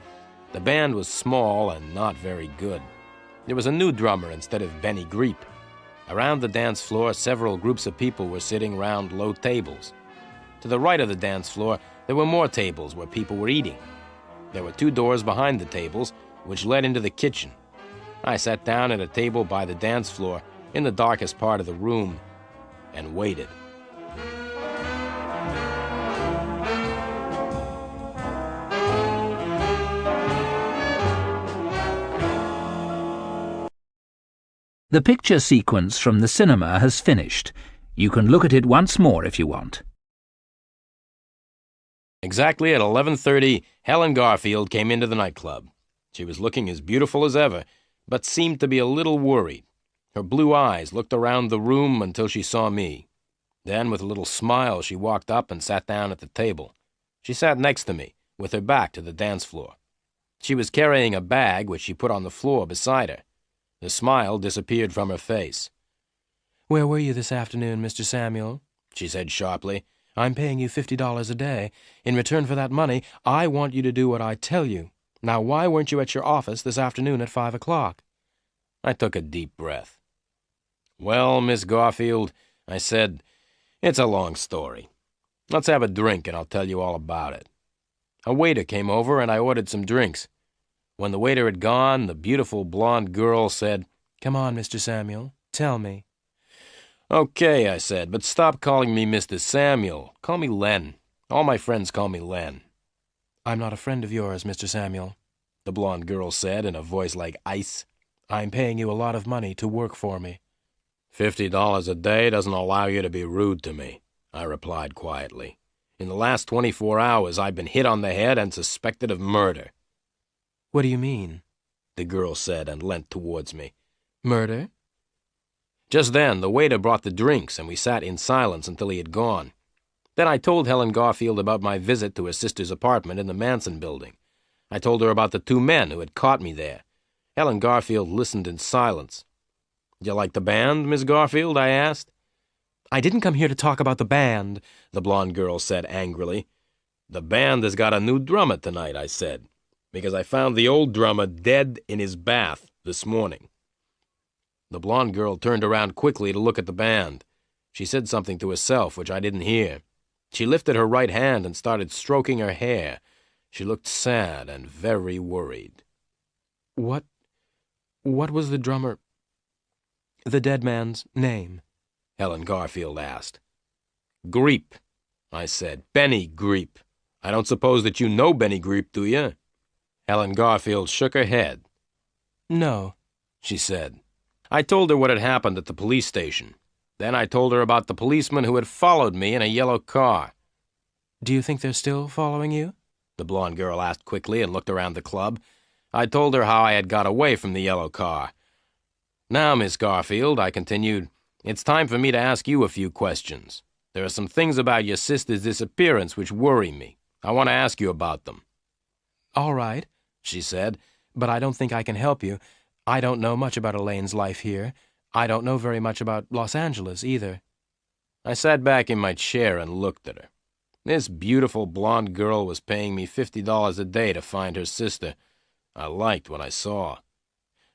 A: The band was small and not very good. There was a new drummer instead of Benny Greep. Around the dance floor, several groups of people were sitting round low tables. To the right of the dance floor, there were more tables where people were eating. There were two doors behind the tables, which led into the kitchen. I sat down at a table by the dance floor, in the darkest part of the room, and waited.
C: The picture sequence from the cinema has finished. You can look at it once more if you want.
A: Exactly at 11:30, Helen Garfield came into the nightclub. She was looking as beautiful as ever, but seemed to be a little worried. Her blue eyes looked around the room until she saw me. Then, with a little smile, she walked up and sat down at the table. She sat next to me, with her back to the dance floor. She was carrying a bag, which she put on the floor beside her. The smile disappeared from her face.
B: "Where were you this afternoon, Mr. Samuel?"
A: she said sharply.
B: "I'm paying you $50 a day. In return for that money, I want you to do what I tell you. Now, why weren't you at your office this afternoon at 5 o'clock?
A: I took a deep breath. "Well, Miss Garfield," I said, "it's a long story. Let's have a drink and I'll tell you all about it." A waiter came over and I ordered some drinks. When the waiter had gone, the beautiful blonde girl said,
B: "Come on, Mr. Samuel, tell me."
A: "Okay," I said, "but stop calling me Mr. Samuel. Call me Len. All my friends call me Len."
B: "I'm not a friend of yours, Mr. Samuel,"
A: the blonde girl said in a voice like ice.
B: "I'm paying you a lot of money to work for me."
A: $50 a day doesn't allow you to be rude to me," I replied quietly. "In the last 24 hours, I've been hit on the head and suspected of murder."
B: "What do you mean?"
A: the girl said and leant towards me.
B: "Murder?"
A: Just then, the waiter brought the drinks, and we sat in silence until he had gone. Then I told Helen Garfield about my visit to her sister's apartment in the Manson building. I told her about the two men who had caught me there. Helen Garfield listened in silence. "You like the band, Miss Garfield?" I asked.
B: "I didn't come here to talk about the band,"
A: the blonde girl said angrily. "The band has got a new drummer tonight," I said, "because I found the old drummer dead in his bath this morning." The blonde girl turned around quickly to look at the band. She said something to herself, which I didn't hear. She lifted her right hand and started stroking her hair. She looked sad and very worried.
B: What was the dead man's name?"
A: Helen Garfield asked. "Greep," I said. "Benny Greep. I don't suppose that you know Benny Greep, do you?" Helen Garfield shook her head.
B: No,
A: she said. I told her what had happened at the police station. Then I told her about the policeman who had followed me in a yellow car.
B: Do you think they're still following you?
A: The blonde girl asked quickly and looked around the club. I told her how I had got away from the yellow car. Now, Miss Garfield, I continued, it's time for me to ask you a few questions. There are some things about your sister's disappearance which worry me. I want to ask you about them.
B: All right, she said, but I don't think I can help you. I don't know much about Elaine's life here. I don't know very much about Los Angeles, either.
A: I sat back in my chair and looked at her. This beautiful blonde girl was paying me $50 a day to find her sister. I liked what I saw.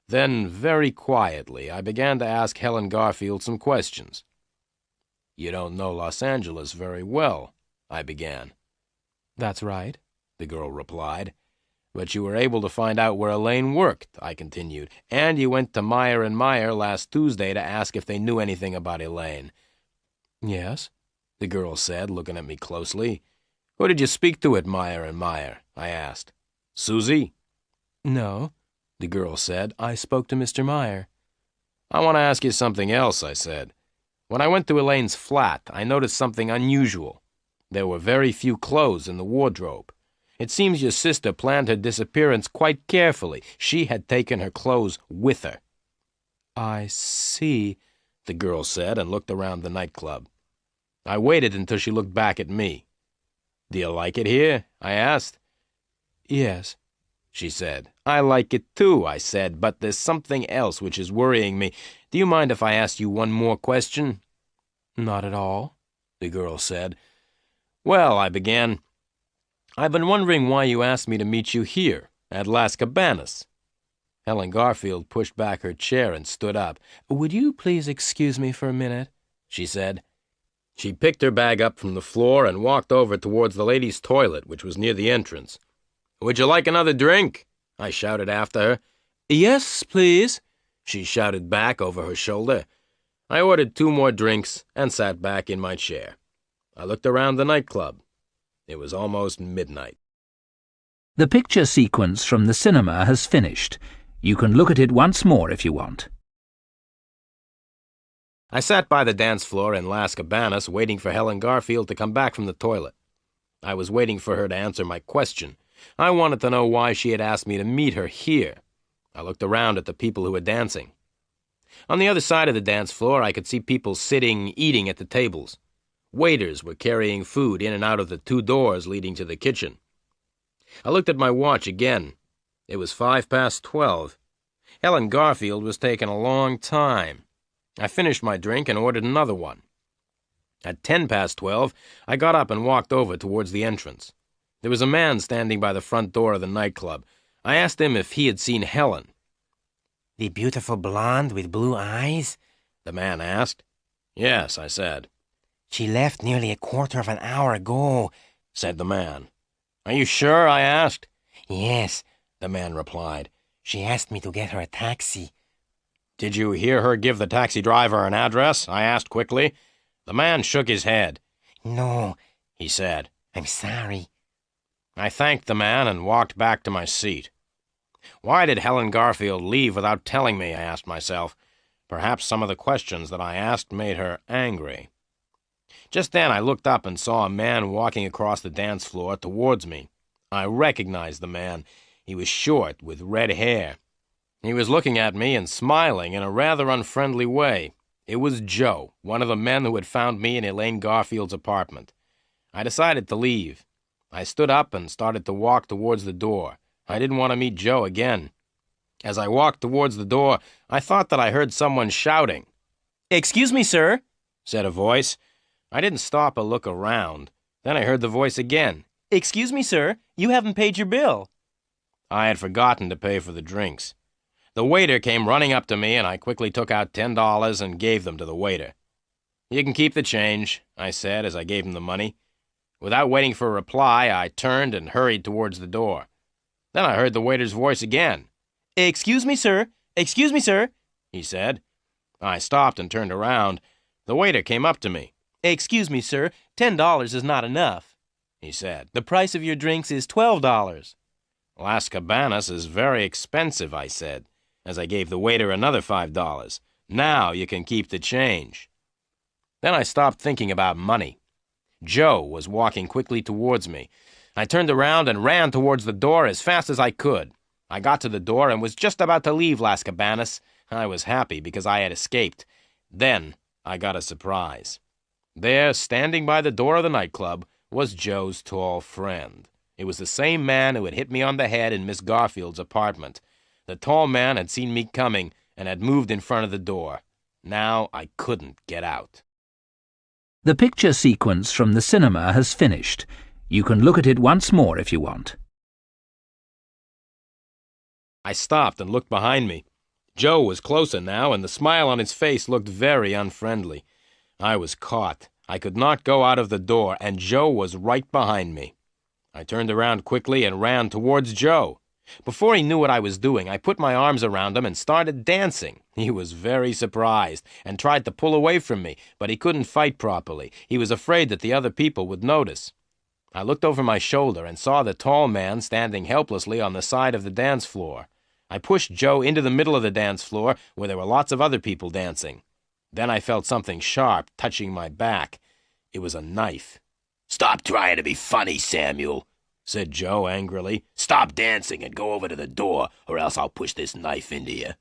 A: Then, very quietly, I began to ask Helen Garfield some questions. You don't know Los Angeles very well, I began.
B: That's right,
A: the girl replied. But you were able to find out where Elaine worked, I continued, and you went to Meyer & Meyer last Tuesday to ask if they knew anything about Elaine.
B: Yes,
A: the girl said, looking at me closely. Who did you speak to at Meyer & Meyer? I asked. Susie?
B: No, the girl said. I spoke to Mr. Meyer.
A: I want to ask you something else, I said. When I went to Elaine's flat, I noticed something unusual. There were very few clothes in the wardrobe. It seems your sister planned her disappearance quite carefully. She had taken her clothes with her.
B: I see,
A: the girl said, and looked around the nightclub. I waited until she looked back at me. Do you like it here? I asked.
B: Yes,
A: she said. I like it too, I said, but there's something else which is worrying me. Do you mind if I ask you one more question?
B: Not at all,
A: the girl said. Well, I began, I've been wondering why you asked me to meet you here, at Las Cabanas. Helen Garfield pushed back her chair and stood up.
B: Would you please excuse me for a minute? She said.
A: She picked her bag up from the floor and walked over towards the ladies' toilet, which was near the entrance. Would you like another drink? I shouted after her.
B: Yes, please,
A: she shouted back over her shoulder. I ordered 2 more drinks and sat back in my chair. I looked around the nightclub. It was almost midnight.
C: The picture sequence from the cinema has finished. You can look at it once more if you want.
A: I sat by the dance floor in Las Cabanas waiting for Helen Garfield to come back from the toilet. I was waiting for her to answer my question. I wanted to know why she had asked me to meet her here. I looked around at the people who were dancing. On the other side of the dance floor, I could see people sitting, eating at the tables. Waiters were carrying food in and out of the 2 doors leading to the kitchen. I looked at my watch again. It was 12:05. Helen Garfield was taking a long time. I finished my drink and ordered another one. At 12:10, I got up and walked over towards the entrance. There was a man standing by the front door of the nightclub. I asked him if he had seen Helen.
D: The beautiful blonde with blue eyes?
A: The man asked. Yes, I said.
D: She left nearly a quarter of an hour ago,
A: said the man. Are you sure? I asked.
D: Yes,
A: the man replied.
D: She asked me to get her a taxi.
A: Did you hear her give the taxi driver an address? I asked quickly. The man shook his head.
D: No,
A: he said.
D: I'm sorry.
A: I thanked the man and walked back to my seat. Why did Helen Garfield leave without telling me? I asked myself. Perhaps some of the questions that I asked made her angry. Just then I looked up and saw a man walking across the dance floor towards me. I recognized the man. He was short, with red hair. He was looking at me and smiling in a rather unfriendly way. It was Joe, one of the men who had found me in Elaine Garfield's apartment. I decided to leave. I stood up and started to walk towards the door. I didn't want to meet Joe again. As I walked towards the door, I thought that I heard someone shouting.
B: "Excuse me, sir,"
A: said a voice. I didn't stop or look around. Then I heard the voice again.
B: "Excuse me, sir, you haven't paid your bill."
A: I had forgotten to pay for the drinks. The waiter came running up to me, and I quickly took out $10 and gave them to the waiter. You can keep the change, I said as I gave him the money. Without waiting for a reply, I turned and hurried towards the door. Then I heard the waiter's voice again.
B: "Excuse me, sir. Excuse me, sir,"
A: he said. I stopped and turned around. The waiter came up to me.
B: "Excuse me, sir, $10 is not enough,"
A: he said.
B: "The price of your drinks is $12.
A: Las Cabanas is very expensive, I said, as I gave the waiter another $5. Now you can keep the change. Then I stopped thinking about money. Joe was walking quickly towards me. I turned around and ran towards the door as fast as I could. I got to the door and was just about to leave Las Cabanas. I was happy because I had escaped. Then I got a surprise. There, standing by the door of the nightclub, was Joe's tall friend. It was the same man who had hit me on the head in Miss Garfield's apartment. The tall man had seen me coming and had moved in front of the door. Now I couldn't get out.
C: The picture sequence from the cinema has finished. You can look at it once more if you want.
A: I stopped and looked behind me. Joe was closer now, and the smile on his face looked very unfriendly. I was caught. I could not go out of the door, and Joe was right behind me. I turned around quickly and ran towards Joe. Before he knew what I was doing, I put my arms around him and started dancing. He was very surprised and tried to pull away from me, but he couldn't fight properly. He was afraid that the other people would notice. I looked over my shoulder and saw the tall man standing helplessly on the side of the dance floor. I pushed Joe into the middle of the dance floor where there were lots of other people dancing. Then I felt something sharp touching my back. It was a knife.
D: "Stop trying to be funny, Samuel," said Joe angrily. "Stop dancing and go over to the door, or else I'll push this knife into you."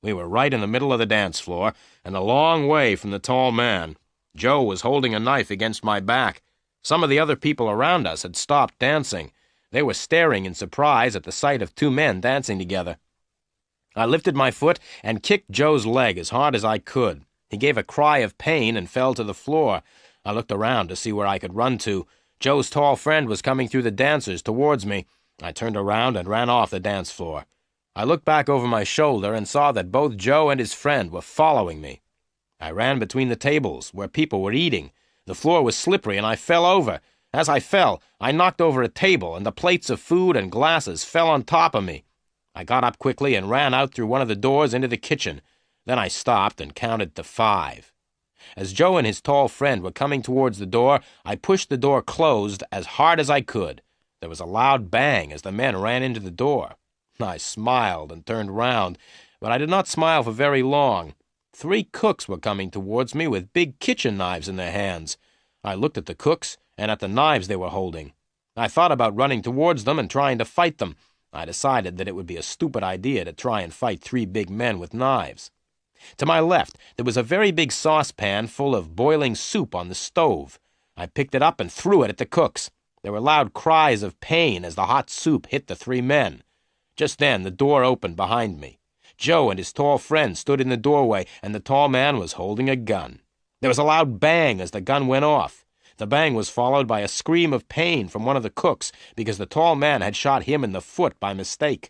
A: We were right in the middle of the dance floor and a long way from the tall man. Joe was holding a knife against my back. Some of the other people around us had stopped dancing. They were staring in surprise at the sight of two men dancing together. I lifted my foot and kicked Joe's leg as hard as I could. He gave a cry of pain and fell to the floor. I looked around to see where I could run to. Joe's tall friend was coming through the dancers towards me. I turned around and ran off the dance floor. I looked back over my shoulder and saw that both Joe and his friend were following me. I ran between the tables where people were eating. The floor was slippery and I fell over. As I fell, I knocked over a table and the plates of food and glasses fell on top of me. I got up quickly and ran out through one of the doors into the kitchen. Then I stopped and counted to 5. As Joe and his tall friend were coming towards the door, I pushed the door closed as hard as I could. There was a loud bang as the men ran into the door. I smiled and turned round, but I did not smile for very long. 3 cooks were coming towards me with big kitchen knives in their hands. I looked at the cooks and at the knives they were holding. I thought about running towards them and trying to fight them. I decided that it would be a stupid idea to try and fight 3 big men with knives. To my left, there was a very big saucepan full of boiling soup on the stove. I picked it up and threw it at the cooks. There were loud cries of pain as the hot soup hit the 3 men. Just then, the door opened behind me. Joe and his tall friend stood in the doorway, and the tall man was holding a gun. There was a loud bang as the gun went off. The bang was followed by a scream of pain from one of the cooks because the tall man had shot him in the foot by mistake.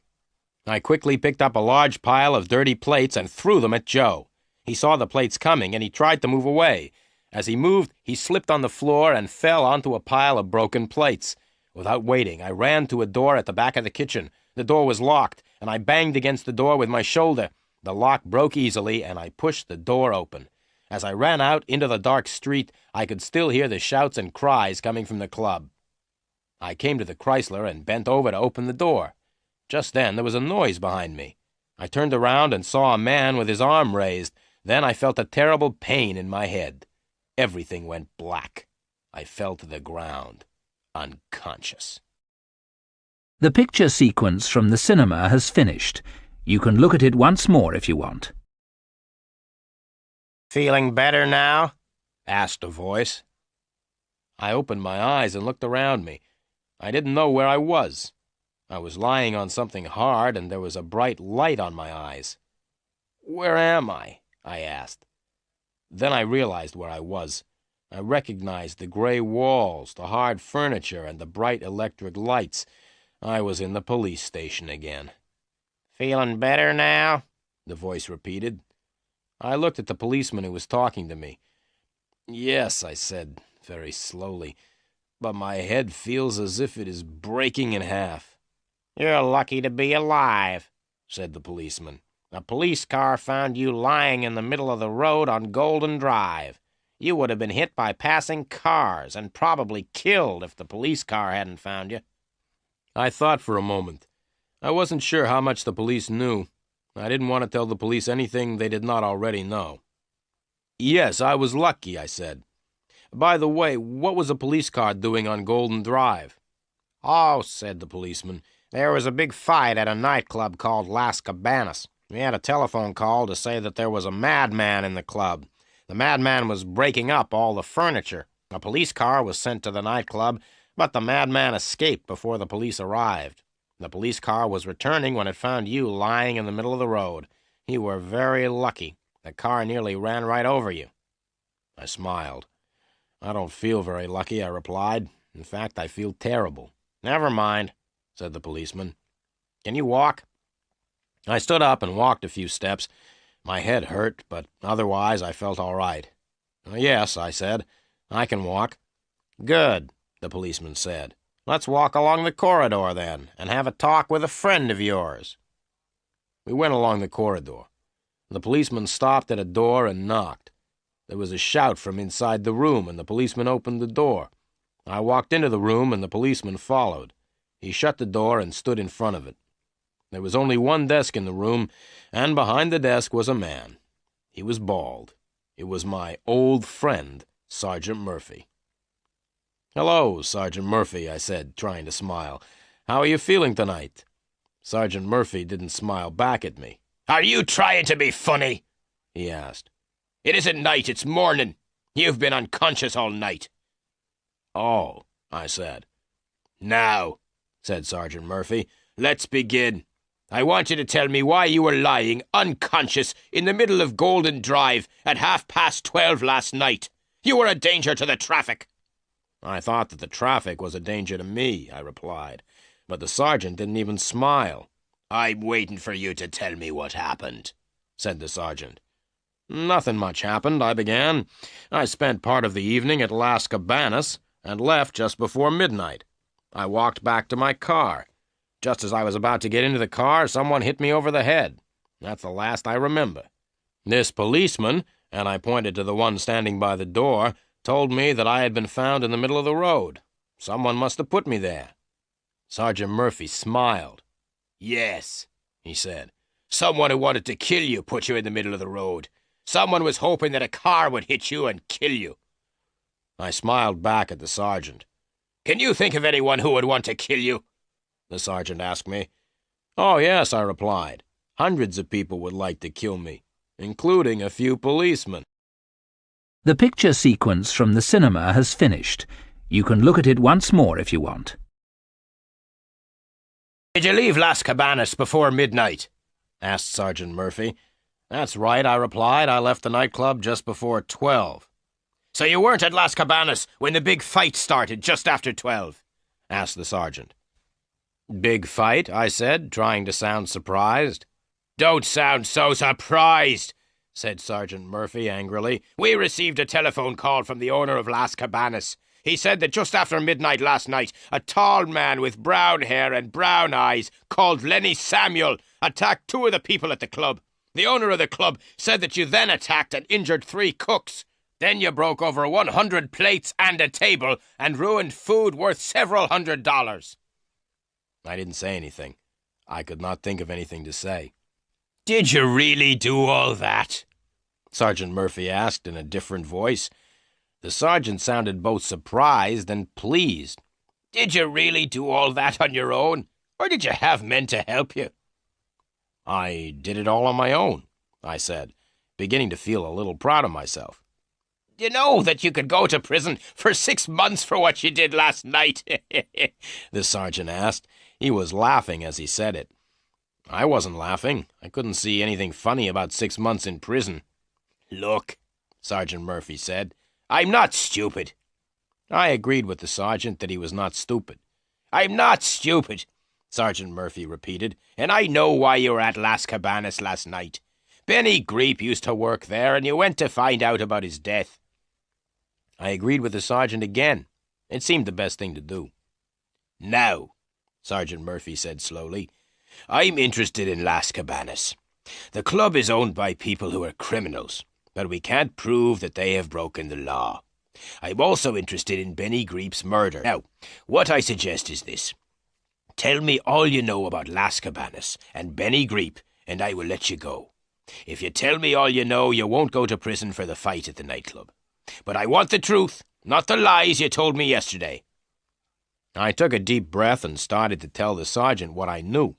A: I quickly picked up a large pile of dirty plates and threw them at Joe. He saw the plates coming and he tried to move away. As he moved, he slipped on the floor and fell onto a pile of broken plates. Without waiting, I ran to a door at the back of the kitchen. The door was locked, and I banged against the door with my shoulder. The lock broke easily, and I pushed the door open. As I ran out into the dark street, I could still hear the shouts and cries coming from the club. I came to the Chrysler and bent over to open the door. Just then, there was a noise behind me. I turned around and saw a man with his arm raised. Then I felt a terrible pain in my head. Everything went black. I fell to the ground, unconscious.
C: The picture sequence from the cinema has finished. You can look at it once more if you want.
A: "Feeling better now?" asked a voice. I opened my eyes and looked around me. I didn't know where I was. I was lying on something hard, and there was a bright light on my eyes. "Where am I?" I asked. Then I realized where I was. I recognized the gray walls, the hard furniture, and the bright electric lights. I was in the police station again. "Feeling better now?" the voice repeated. I looked at the policeman who was talking to me. "Yes," I said, very slowly, "but my head feels as if it is breaking in half." "You're lucky to be alive," said the policeman. "A police car found you lying in the middle of the road on Golden Drive. You would have been hit by passing cars and probably killed if the police car hadn't found you." I thought for a moment. I wasn't sure how much the police knew. I didn't want to tell the police anything they did not already know. Yes, I was lucky, I said. By the way, what was a police car doing on Golden Drive?
D: Oh, said the policeman, there was a big fight at a nightclub called Las Cabanas. We had a telephone call to say that there was a madman in the club. The madman was breaking up all the furniture. A police car was sent to the nightclub, but the madman escaped before the police arrived. The police car was returning when it found you lying in the middle of the road. You were very lucky. The car nearly ran right over you. I smiled. I don't feel very lucky, I replied. In fact, I feel terrible. Never mind, said the policeman. Can you walk? I stood up and walked a few steps. My head hurt, but otherwise I felt all right. Yes, I said. I can walk. Good, the policeman said. Let's walk along the corridor, then, and have a talk with a friend of yours. We went along the corridor. The policeman stopped at a door and knocked. There was a shout from inside the room, and the policeman opened the door. I walked into the room, and the policeman followed. He shut the door and stood in front of it. There was only one desk in the room, and behind the desk was a man. He was bald. It was my old friend, Sergeant Murphy. "Hello, Sergeant Murphy," I said, trying to smile. "How are you feeling tonight?" Sergeant Murphy didn't smile back at me. "Are you trying to be funny?"
A: he asked.
D: "It isn't night, it's morning. You've been unconscious all night."
A: "Oh," I said.
D: "Now," said Sergeant Murphy, "let's begin. I want you to tell me why you were lying unconscious in the middle of Golden Drive at 12:30 last night. You were a danger to the traffic."
A: "I thought that the traffic was a danger to me," I replied, but the sergeant didn't even smile.
D: "I'm waiting for you to tell me what happened," said the sergeant.
A: "Nothing much happened," I began. "I spent part of the evening at Las Cabanas and left just before midnight. I walked back to my car. Just as I was about to get into the car, someone hit me over the head. That's the last I remember. This policeman, and I pointed to the one standing by the door, told me that I had been found in the middle of the road. Someone must have put me there." Sergeant Murphy smiled.
D: "Yes," he said. "Someone who wanted to kill you put you in the middle of the road. Someone was hoping that a car would hit you and kill you."
A: I smiled back at the sergeant.
D: "Can you think of anyone who would want to kill you?"
A: the sergeant asked me. "Oh, yes," I replied. "Hundreds of people would like to kill me, including a few policemen."
C: The picture sequence from the cinema has finished. You can look at it once more if you want.
D: "Did you leave Las Cabanas before midnight?"
A: asked Sergeant Murphy. "That's right," I replied. "I left the nightclub just before 12.
D: "So you weren't at Las Cabanas when the big fight started just after 12?
A: asked the sergeant. "Big fight?" I said, trying to sound surprised.
D: "Don't sound so surprised," said Sergeant Murphy angrily. "We received a telephone call from the owner of Las Cabanas. He said that just after midnight last night, a tall man with brown hair and brown eyes called Lenny Samuel attacked 2 of the people at the club. The owner of the club said that you then attacked and injured 3 cooks. Then you broke over 100 plates and a table and ruined food worth several $100s.
A: I didn't say anything. I could not think of anything to say.
D: "Did you really do all that?"
A: Sergeant Murphy asked in a different voice. The sergeant sounded both surprised and pleased.
D: "Did you really do all that on your own, or did you have men to help you?"
A: "I did it all on my own," I said, beginning to feel a little proud of myself.
D: "You know that you could go to prison for 6 months for what you did last night?"
A: the sergeant asked. He was laughing as he said it. I wasn't laughing. I couldn't see anything funny about 6 months in prison.
D: "Look," Sergeant Murphy said, "I'm not stupid."
A: I agreed with the sergeant that he was not stupid.
D: "I'm not stupid," Sergeant Murphy repeated, "and I know why you were at Las Cabanas last night. Benny Greep used to work there, and you went to find out about his death."
A: I agreed with the sergeant again. It seemed the best thing to do.
D: "Now," Sergeant Murphy said slowly, "I'm interested in Las Cabanas. The club is owned by people who are criminals, but we can't prove that they have broken the law. I'm also interested in Benny Greep's murder. Now, what I suggest is this. Tell me all you know about Las Cabanas and Benny Greep, and I will let you go. If you tell me all you know, you won't go to prison for the fight at the nightclub. But I want the truth, not the lies you told me yesterday." I took a deep breath and started to tell the sergeant what I knew.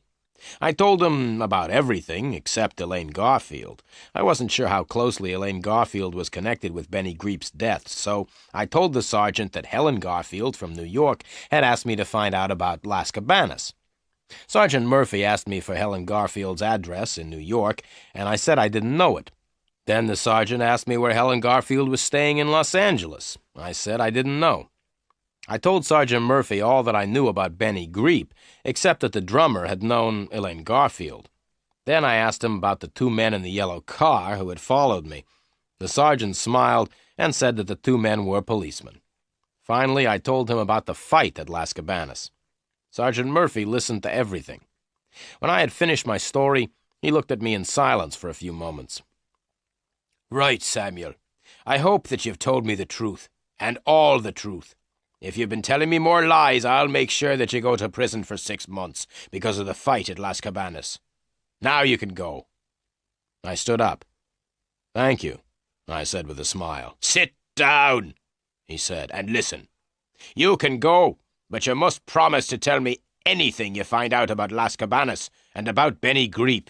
D: I told him about everything except Elaine Garfield. I wasn't sure how closely Elaine Garfield was connected with Benny Greep's death, so I told the sergeant that Helen Garfield from New York had asked me to find out about Las Cabanas. Sergeant Murphy asked me for Helen Garfield's address in New York, and I said I didn't know it. Then the sergeant asked me where Helen Garfield was staying in Los Angeles. I said I didn't know. I told Sergeant Murphy all that I knew about Benny Greep, except that the drummer had known Elaine Garfield. Then I asked him about the two men in the yellow car who had followed me. The sergeant smiled and said that the two men were policemen. Finally, I told him about the fight at Las Cabanas. Sergeant Murphy listened to everything. When I had finished my story, he looked at me in silence for a few moments. "Right, Samuel. I hope that you've told me the truth, and all the truth. If you've been telling me more lies, I'll make sure that you go to prison for 6 months because of the fight at Las Cabanas. Now you can go." I stood up. "Thank you," I said with a smile. "Sit down," he said, "and listen. You can go, but you must promise to tell me anything you find out about Las Cabanas and about Benny Greep."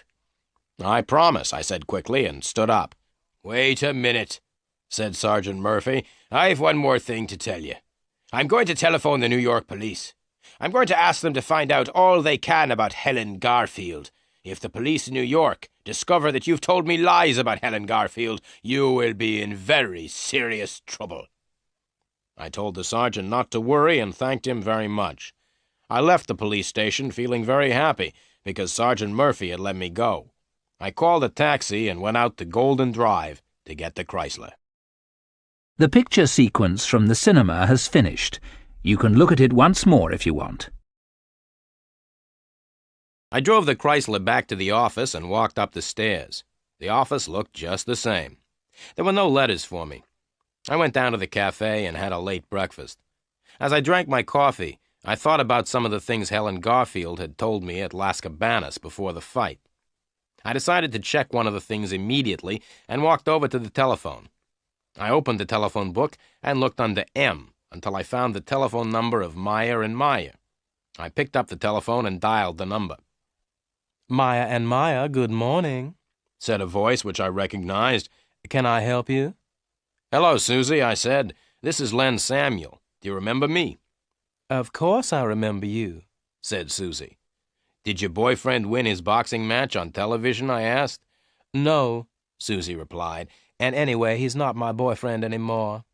D: "I promise," I said quickly, and stood up. "Wait a minute," said Sergeant Murphy. "I've one more thing to tell you. I'm going to telephone the New York police. I'm going to ask them to find out all they can about Helen Garfield. If the police in New York discover that you've told me lies about Helen Garfield, you will be in very serious trouble." I told the sergeant not to worry and thanked him very much. I left the police station feeling very happy because Sergeant Murphy had let me go. I called a taxi and went out to Golden Drive to get the Chrysler.
C: The picture sequence from the cinema has finished. You can look at it once more if you want.
A: I drove the Chrysler back to the office and walked up the stairs. The office looked just the same. There were no letters for me. I went down to the cafe and had a late breakfast. As I drank my coffee, I thought about some of the things Helen Garfield had told me at Las Cabanas before the fight. I decided to check one of the things immediately and walked over to the telephone. I opened the telephone book and looked under M until I found the telephone number of Meyer and Meyer. I picked up the telephone and dialed the number.
B: "Meyer and Meyer, good morning,"
A: said a voice which I recognized.
B: "Can I help you?"
A: "Hello, Susie," I said. "This is Len Samuel. Do you remember me?"
B: "Of course I remember you,"
A: said Susie. "Did your boyfriend win his boxing match on television?" I asked.
B: "No," Susie replied, "and anyway, he's not my boyfriend anymore."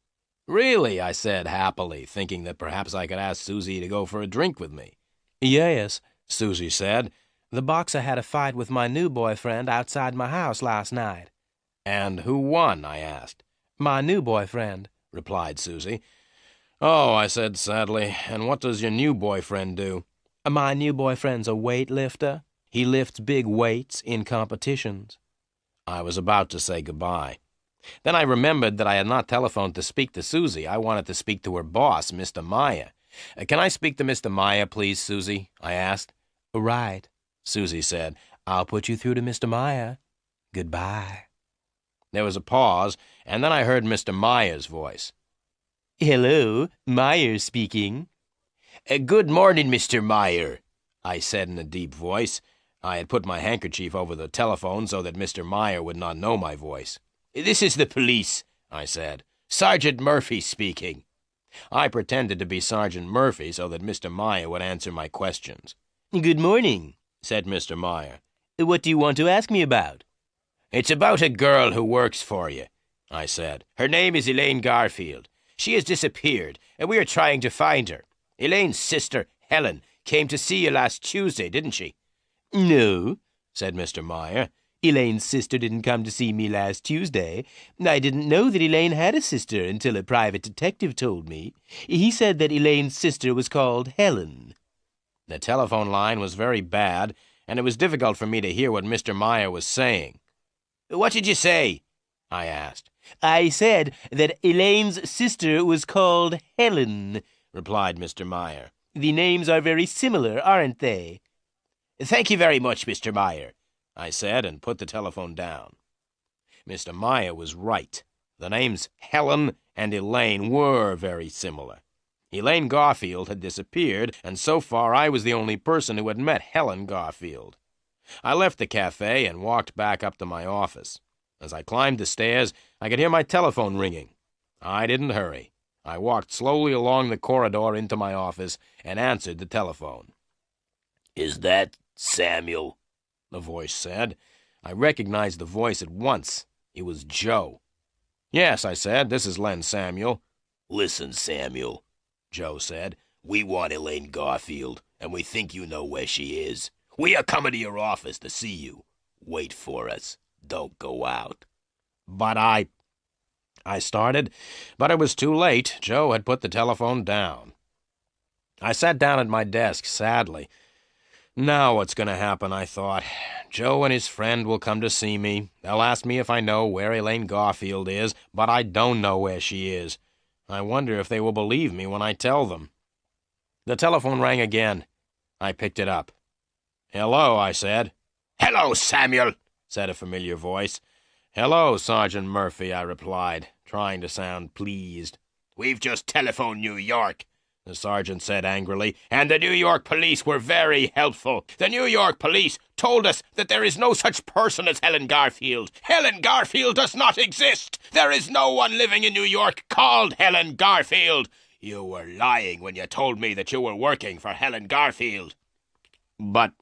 A: "Really?" I said happily, thinking that perhaps I could ask Susie to go for a drink with me.
B: "Yes,"
A: Susie said.
B: "The boxer had a fight with my new boyfriend outside my house last night."
A: "And who won?" I asked.
B: "My new boyfriend,"
A: replied Susie. "Oh," I said sadly, "and what does your new boyfriend do?"
B: "My new boyfriend's a weightlifter. He lifts big weights in competitions."
A: I was about to say goodbye. Then I remembered that I had not telephoned to speak to Susie. I wanted to speak to her boss, Mr. Meyer. "Can I speak to Mr. Meyer, please, Susie?" I asked.
B: "Right,"
A: Susie said.
B: "I'll put you through to Mr. Meyer. Goodbye."
A: There was a pause, and then I heard Mr. Meyer's voice.
B: "Hello, Meyer speaking."
D: Good morning, Mr. Meyer," I said in a deep voice. I had put my handkerchief over the telephone so that Mr. Meyer would not know my voice. "This is the police," I said. "Sergeant Murphy speaking." I pretended to be Sergeant Murphy so that Mr. Meyer would answer my questions.
B: "Good morning,"
D: said Mr. Meyer.
B: "What do you want to ask me about?"
D: "It's about a girl who works for you," I said. "Her name is Elaine Garfield. She has disappeared, and we are trying to find her. Elaine's sister, Helen, came to see you last Tuesday, didn't she?"
B: "No,"
D: said Mr. Meyer.
B: "Elaine's sister didn't come to see me last Tuesday. I didn't know that Elaine had a sister until a private detective told me. He said that Elaine's sister was called Helen."
A: The telephone line was very bad, and it was difficult for me to hear what Mr. Meyer was saying.
D: "What did you say?" I asked.
B: "I said that Elaine's sister was called Helen,"
A: replied Mr. Meyer. The names are very similar, aren't they? Thank you very much, Mr. Meyer, I said, and put the telephone down. Mr. Meyer was right. The names Helen and Elaine were very similar. Elaine Garfield had disappeared, and so far I was the only person who had met Helen Garfield. I left the cafe and walked back up to my office. As I climbed the stairs, I could hear my telephone ringing. I didn't hurry. I walked slowly along the corridor into my office and answered the telephone. "Is that Samuel?" the voice said. I recognized the voice at once. It was Joe. "Yes," I said, "this is Len Samuel."
E: "Listen, Samuel," Joe said. "We want Elaine Garfield, and we think you know where she is. We are coming to your office to see you. Wait for us. Don't go out."
A: "But I started, but it was too late. Joe had put the telephone down. I sat down at my desk sadly. Now what's going to happen, I thought. Joe and his friend will come to see me. They'll ask me if I know where Elaine Garfield is, but I don't know where she is. I wonder if they will believe me when I tell them. The telephone rang again. I picked it up. "Hello," I said.
E: "Hello, Samuel,"
A: said a familiar voice. "Hello, Sergeant Murphy," I replied, trying to sound pleased.
E: "We've just telephoned New York,"
A: the sergeant said angrily,
E: "and the New York police were very helpful. The New York police told us that there is no such person as Helen Garfield. Helen Garfield does not exist. There is no one living in New York called Helen Garfield. You were lying when you told me that you were working for Helen Garfield."
A: "But,"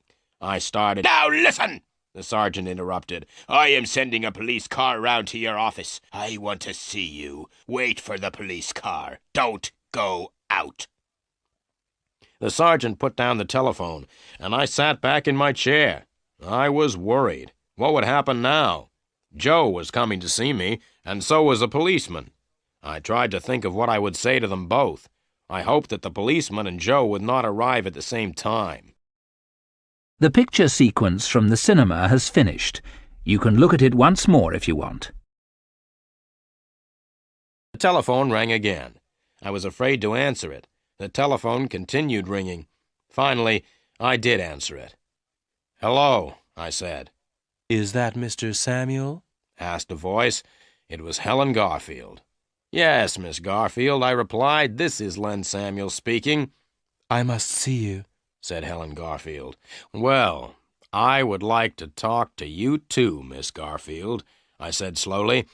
A: I started.
E: "Now listen!" the sergeant interrupted. "I am sending a police car round to your office. I want to see you. Wait for the police car. Don't go out."
A: The sergeant put down the telephone, and I sat back in my chair. I was worried. What would happen now? Joe was coming to see me, and so was a policeman. I tried to think of what I would say to them both. I hoped that the policeman and Joe would not arrive at the same time.
C: The picture sequence from the cinema has finished. You can look at it once more if you want.
A: The telephone rang again. I was afraid to answer it. The telephone continued ringing. Finally, I did answer it. "Hello," I said.
B: "Is that Mr. Samuel?"
A: asked a voice. It was Helen Garfield. "Yes, Miss Garfield," I replied. "This is Len Samuel speaking."
B: "I must see you,"
A: said Helen Garfield. "Well, I would like to talk to you too, Miss Garfield," I said slowly.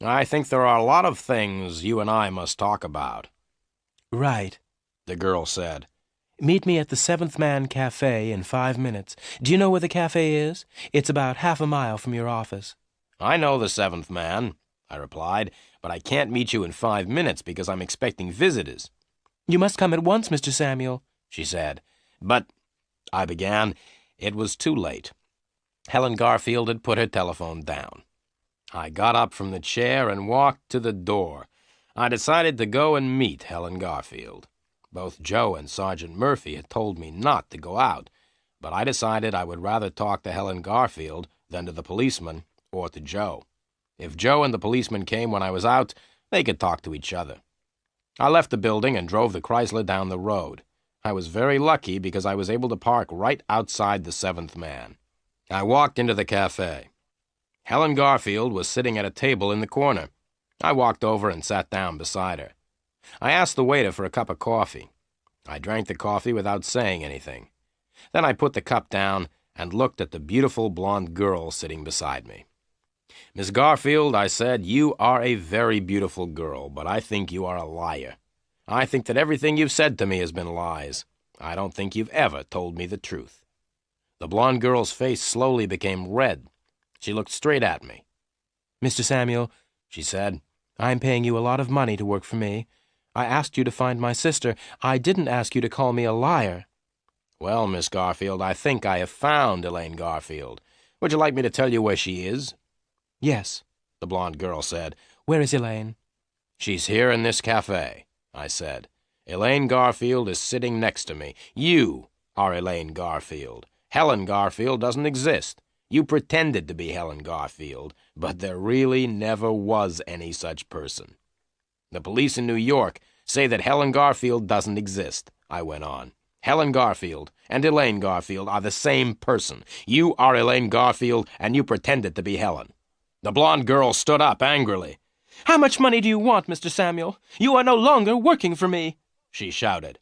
A: "I think there are a lot of things you and I must talk about."
B: "Right,"
A: the girl said.
B: "Meet me at the Seventh Man Cafe in 5 minutes. Do you know where the cafe is? It's about half a mile from your office."
A: "I know the Seventh Man," I replied, "but I can't meet you in 5 minutes because I'm expecting visitors."
B: "You must come at once, Mr. Samuel," she said.
A: "But," I began. It was too late. Helen Garfield had put her telephone down. I got up from the chair and walked to the door. I decided to go and meet Helen Garfield. Both Joe and Sergeant Murphy had told me not to go out, but I decided I would rather talk to Helen Garfield than to the policeman or to Joe. If Joe and the policeman came when I was out, they could talk to each other. I left the building and drove the Chrysler down the road. I was very lucky because I was able to park right outside the Seventh Man. I walked into the cafe. Helen Garfield was sitting at a table in the corner. I walked over and sat down beside her. I asked the waiter for a cup of coffee. I drank the coffee without saying anything. Then I put the cup down and looked at the beautiful blonde girl sitting beside me. "Miss Garfield," I said, "you are a very beautiful girl, but I think you are a liar. I think that everything you've said to me has been lies. I don't think you've ever told me the truth." The blonde girl's face slowly became red. She looked straight at me.
B: "Mr. Samuel," she said, "I'm paying you a lot of money to work for me. I asked you to find my sister. I didn't ask you to call me a liar."
A: "Well, Miss Garfield, I think I have found Elaine Garfield. Would you like me to tell you where she is?"
B: "Yes,"
A: the blonde girl said.
B: "Where is Elaine?"
A: "She's here in this cafe," I said. "Elaine Garfield is sitting next to me. You are Elaine Garfield. Helen Garfield doesn't exist. You pretended to be Helen Garfield, but there really never was any such person. The police in New York say that Helen Garfield doesn't exist," I went on. Helen Garfield and Elaine Garfield are the same person. You are Elaine Garfield, and you pretended to be Helen." The blonde girl stood up angrily.
B: "How much money do you want, Mr. Samuel? You are no longer working for me,"
A: she shouted.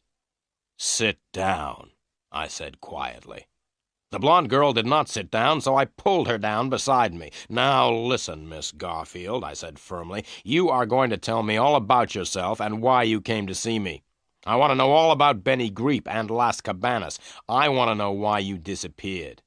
A: "Sit down," I said quietly. The blonde girl did not sit down, so I pulled her down beside me. "Now listen, Miss Garfield," I said firmly. "You are going to tell me all about yourself and why you came to see me. I want to know all about Benny Greep and Las Cabanas. I want to know why you disappeared."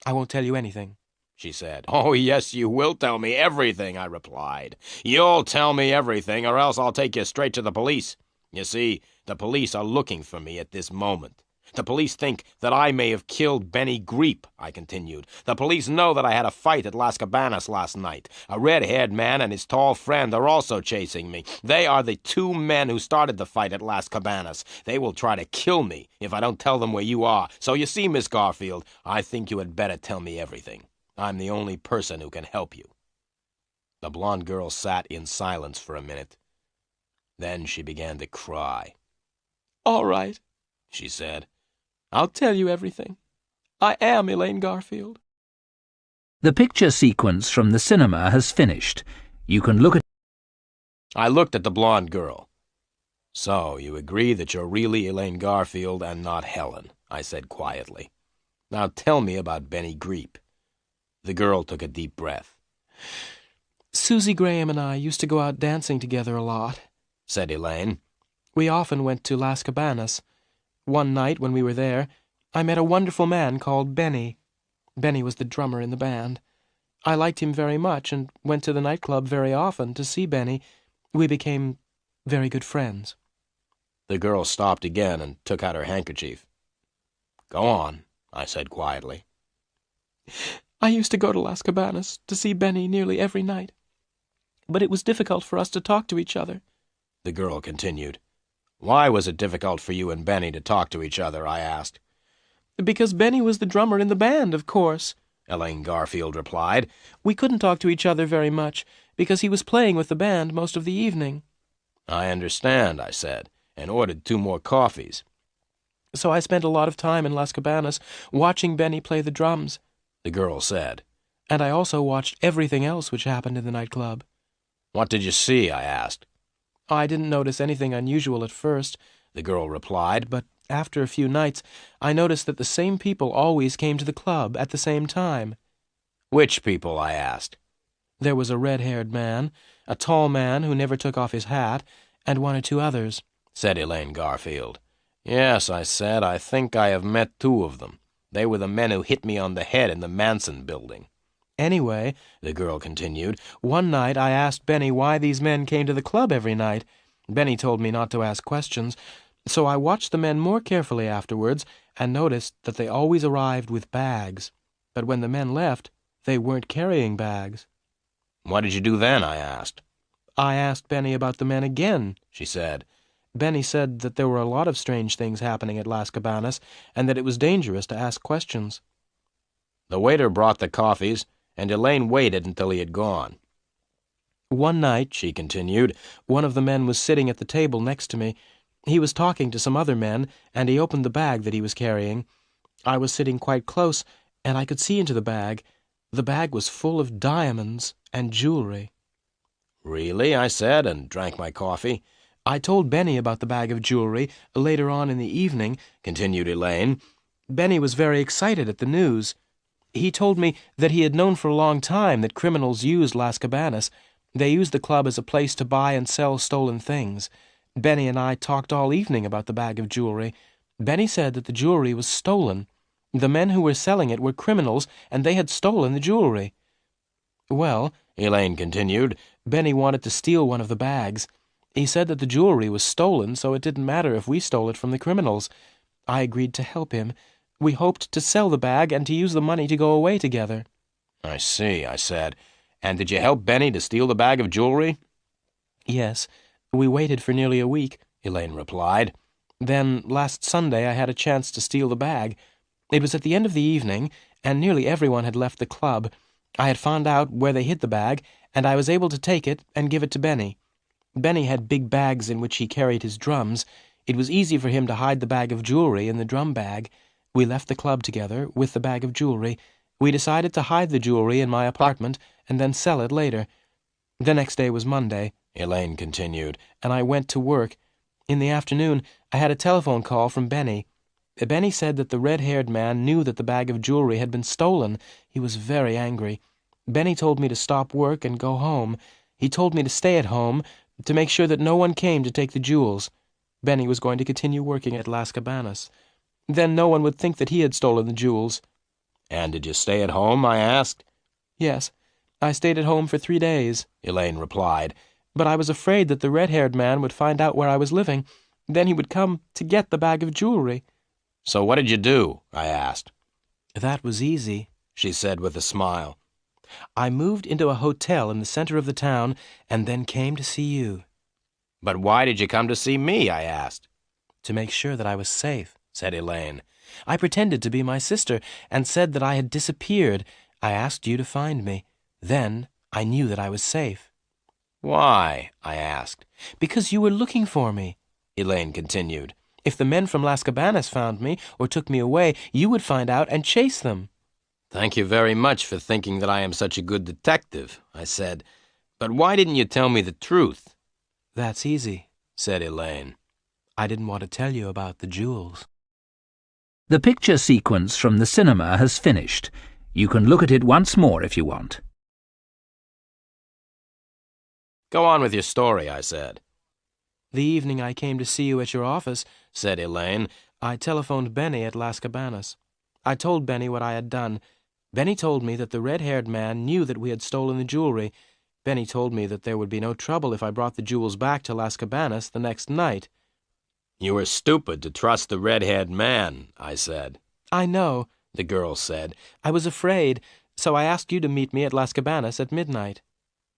B: "I won't tell you anything,"
A: she said. "Oh, yes, you will tell me everything," I replied. "You'll tell me everything, or else I'll take you straight to the police. You see, the police are looking for me at this moment. The police think that I may have killed Benny Greep," I continued. "The police know that I had a fight at Las Cabanas last night. A red-haired man and his tall friend are also chasing me. They are the two men who started the fight at Las Cabanas. They will try to kill me if I don't tell them where you are. So you see, Miss Garfield, I think you had better tell me everything. I'm the only person who can help you." The blonde girl sat in silence for a minute. Then she began to cry.
B: "All right,"
A: she said.
B: "I'll tell you everything. I am Elaine Garfield."
C: The picture sequence from the cinema has finished. You can look at...
A: I looked at the blonde girl. "So, you agree that you're really Elaine Garfield and not Helen," I said quietly. "Now tell me about Benny Greep." The girl took a deep breath.
B: "Susie Graham and I used to go out dancing together a lot,"
A: said Elaine.
B: "We often went to Las Cabanas. One night when we were there, I met a wonderful man called Benny. Benny was the drummer in the band. I liked him very much and went to the nightclub very often to see Benny. We became very good friends."
A: The girl stopped again and took out her handkerchief. "Go on," I said quietly.
B: "I used to go to Las Cabanas to see Benny nearly every night. But it was difficult for us to talk to each other,"
A: the girl continued. "Why was it difficult for you and Benny to talk to each other?" I asked.
B: "Because Benny was the drummer in the band, of course,"
A: Elaine Garfield replied.
B: "We couldn't talk to each other very much, because he was playing with the band most of the evening."
A: "I understand," I said, and ordered 2 more coffees.
B: "So I spent a lot of time in Las Cabanas watching Benny play the drums,"
A: the girl said.
B: "and I also watched everything else which happened in the nightclub."
A: "What did you see?" I asked.
B: "I didn't notice anything unusual at first," the girl replied, "but after a few nights I noticed that the same people always came to the club at the same time."
A: "Which people?" I asked.
B: "There was a red-haired man, a tall man who never took off his hat, and 1 or 2 others,"
A: said Elaine Garfield. "Yes," I said, "I think I have met 2 of them. They were the men who hit me on the head in the Manson building."
B: "Anyway," the girl continued, "one night I asked Benny why these men came to the club every night. Benny told me not to ask questions, so I watched the men more carefully afterwards and noticed that they always arrived with bags. But when the men left, they weren't carrying bags."
A: "What did you do then?" I asked.
B: "I asked Benny about the men again," she said. "Benny said that there were a lot of strange things happening at Las Cabanas and that it was dangerous to ask questions."
A: The waiter brought the coffees, and Elaine waited until he had gone.
B: "One night," she continued, "one of the men was sitting at the table next to me. He was talking to some other men, and he opened the bag that he was carrying. I was sitting quite close, and I could see into the bag. The bag was full of diamonds and jewelry."
A: "Really?" I said, and drank my coffee.
B: "I told Benny about the bag of jewelry later on in the evening," continued Elaine. "Benny was very excited at the news. He told me that he had known for a long time that criminals used Las Cabanas. They used the club as a place to buy and sell stolen things. Benny and I talked all evening about the bag of jewelry. Benny said that the jewelry was stolen. The men who were selling it were criminals, and they had stolen the jewelry. Well," Elaine continued, "Benny wanted to steal one of the bags. He said that the jewelry was stolen, so it didn't matter if we stole it from the criminals. I agreed to help him. We hoped to sell the bag and to use the money to go away together."
A: "I see," I said. "And did you help Benny to steal the bag of jewelry?"
B: "Yes. We waited for nearly a week," Elaine replied. "Then, last Sunday, I had a chance to steal the bag. It was at the end of the evening, and nearly everyone had left the club. I had found out where they hid the bag, and I was able to take it and give it to Benny. Benny had big bags in which he carried his drums. It was easy for him to hide the bag of jewelry in the drum bag. We left the club together, with the bag of jewelry. We decided to hide the jewelry in my apartment and then sell it later. The next day was Monday, Elaine continued, and I went to work. In the afternoon, I had a telephone call from Benny. Benny said that the red-haired man knew that the bag of jewelry had been stolen. He was very angry. Benny told me to stop work and go home. He told me to stay at home, to make sure that no one came to take the jewels. Benny was going to continue working at Las Cabanas. Then no one would think that he had stolen the jewels.
A: And did you stay at home, I asked?
B: Yes, I stayed at home for 3 days, Elaine replied, but I was afraid that the red-haired man would find out where I was living. Then he would come to get the bag of jewelry.
A: So what did you do? I asked.
B: That was easy, she said with a smile. I moved into a hotel in the center of the town and then came to see you.
A: But why did you come to see me? I asked.
B: To make sure that I was safe, said Elaine. I pretended to be my sister and said that I had disappeared. I asked you to find me. Then I knew that I was safe.
A: Why? I asked.
B: Because you were looking for me, Elaine continued. If the men from Las Cabanas found me or took me away, you would find out and chase them.
A: Thank you very much for thinking that I am such a good detective, I said. But why didn't you tell me the truth?
B: That's easy, said Elaine. I didn't want to tell you about the jewels.
C: The picture sequence from the cinema has finished. You can look at it once more if you want.
A: Go on with your story, I said.
B: The evening I came to see you at your office, said Elaine, I telephoned Benny at Las Cabanas. I told Benny what I had done. Benny told me that the red-haired man knew that we had stolen the jewelry. Benny told me that there would be no trouble if I brought the jewels back to Las Cabanas the next night.
A: You were stupid to trust the red-haired man, I said.
B: I know, the girl said. I was afraid, so I asked you to meet me at Las Cabanas at midnight.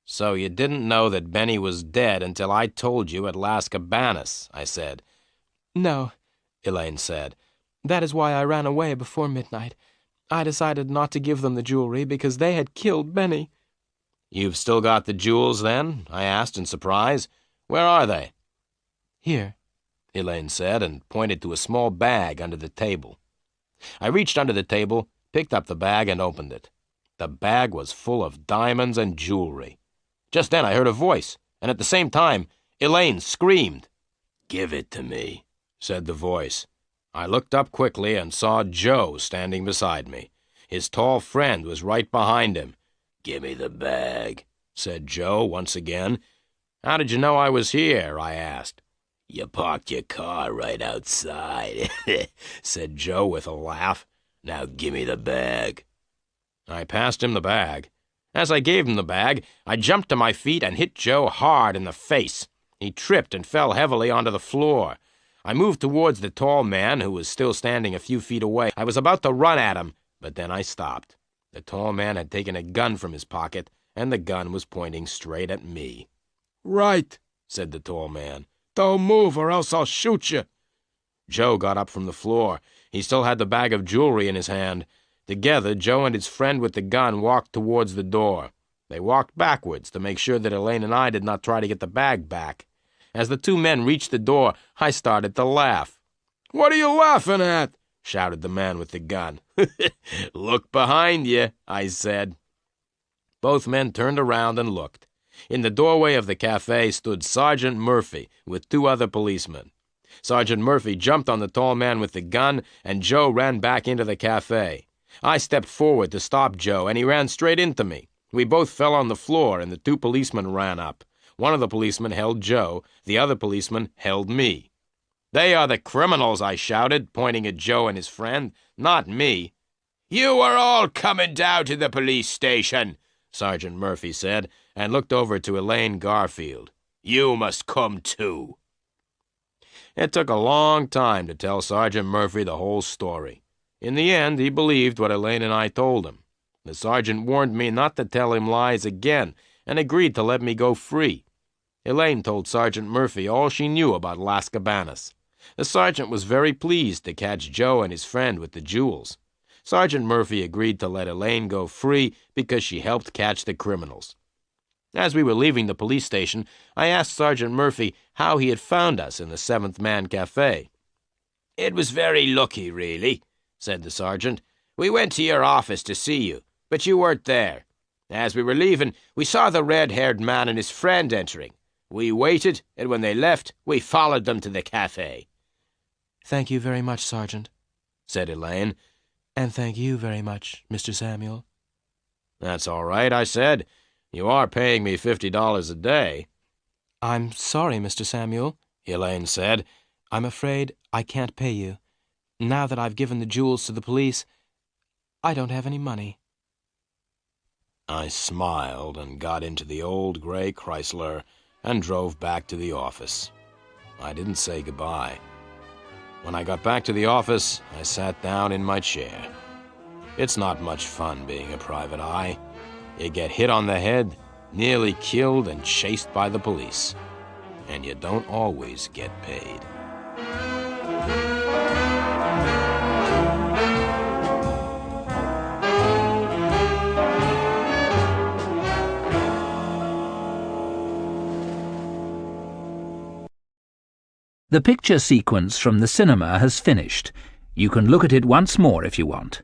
A: So you didn't know that Benny was dead until I told you at Las Cabanas, I said.
B: No,
A: Elaine said.
B: That is why I ran away before midnight. I decided not to give them the jewelry because they had killed Benny.
A: You've still got the jewels, then? I asked in surprise. Where are they?
B: Here,
A: Elaine said, and pointed to a small bag under the table. I reached under the table, picked up the bag, and opened it. The bag was full of diamonds and jewelry. Just then I heard a voice, and at the same time, Elaine screamed. "Give it to me," said the voice. I looked up quickly and saw Joe standing beside me. His tall friend was right behind him. "Give me the bag," said Joe once again. "How did you know I was here?" I asked. "You parked your car right outside," said Joe with a laugh. "Now give me the bag." I passed him the bag. As I gave him the bag, I jumped to my feet and hit Joe hard in the face. He tripped and fell heavily onto the floor. I moved towards the tall man, who was still standing a few feet away. I was about to run at him, but then I stopped. The tall man had taken a gun from his pocket, and the gun was pointing straight at me. "Right," said the tall man. "Don't move or else I'll shoot you." Joe got up from the floor. He still had the bag of jewelry in his hand. Together, Joe and his friend with the gun walked towards the door. They walked backwards to make sure that Elaine and I did not try to get the bag back. As the two men reached the door, I started to laugh. "What are you laughing at?" shouted the man with the gun. "Look behind you," I said. Both men turned around and looked. In the doorway of the cafe stood Sergeant Murphy with two other policemen. Sergeant Murphy jumped on the tall man with the gun, and Joe ran back into the cafe. I stepped forward to stop Joe, and he ran straight into me. We both fell on the floor, and the two policemen ran up. One of the policemen held Joe. The other policeman held me. "They are the criminals," I shouted, pointing at Joe and his friend. "Not me." "You are all coming down to the police station," Sergeant Murphy said, and looked over to Elaine Garfield. "You must come too." It took a long time to tell Sergeant Murphy the whole story. In the end, he believed what Elaine and I told him. The sergeant warned me not to tell him lies again, and agreed to let me go free. Elaine told Sergeant Murphy all she knew about Las Cabanas. The sergeant was very pleased to catch Joe and his friend with the jewels. Sergeant Murphy agreed to let Elaine go free because she helped catch the criminals. As we were leaving the police station, I asked Sergeant Murphy how he had found us in the Seventh Man Cafe.
E: "It was very lucky, really," said the sergeant. "We went to your office to see you, but you weren't there. As we were leaving, we saw the red-haired man and his friend entering. We waited, and when they left, we followed them to the cafe."
B: "Thank you very much, Sergeant,"
A: said Elaine.
B: "and thank you very much, Mr. Samuel."
A: "That's all right," I said. "You are paying me $50 a day."
B: "I'm sorry, Mr. Samuel,"
A: Elaine said.
B: "I'm afraid I can't pay you. Now that I've given the jewels to the police, I don't have any money."
A: I smiled and got into the old gray Chrysler and drove back to the office. I didn't say goodbye. When I got back to the office, I sat down in my chair. It's not much fun being a private eye. You get hit on the head, nearly killed and chased by the police. And you don't always get paid.
C: The picture sequence from the cinema has finished. You can look at it once more if you want.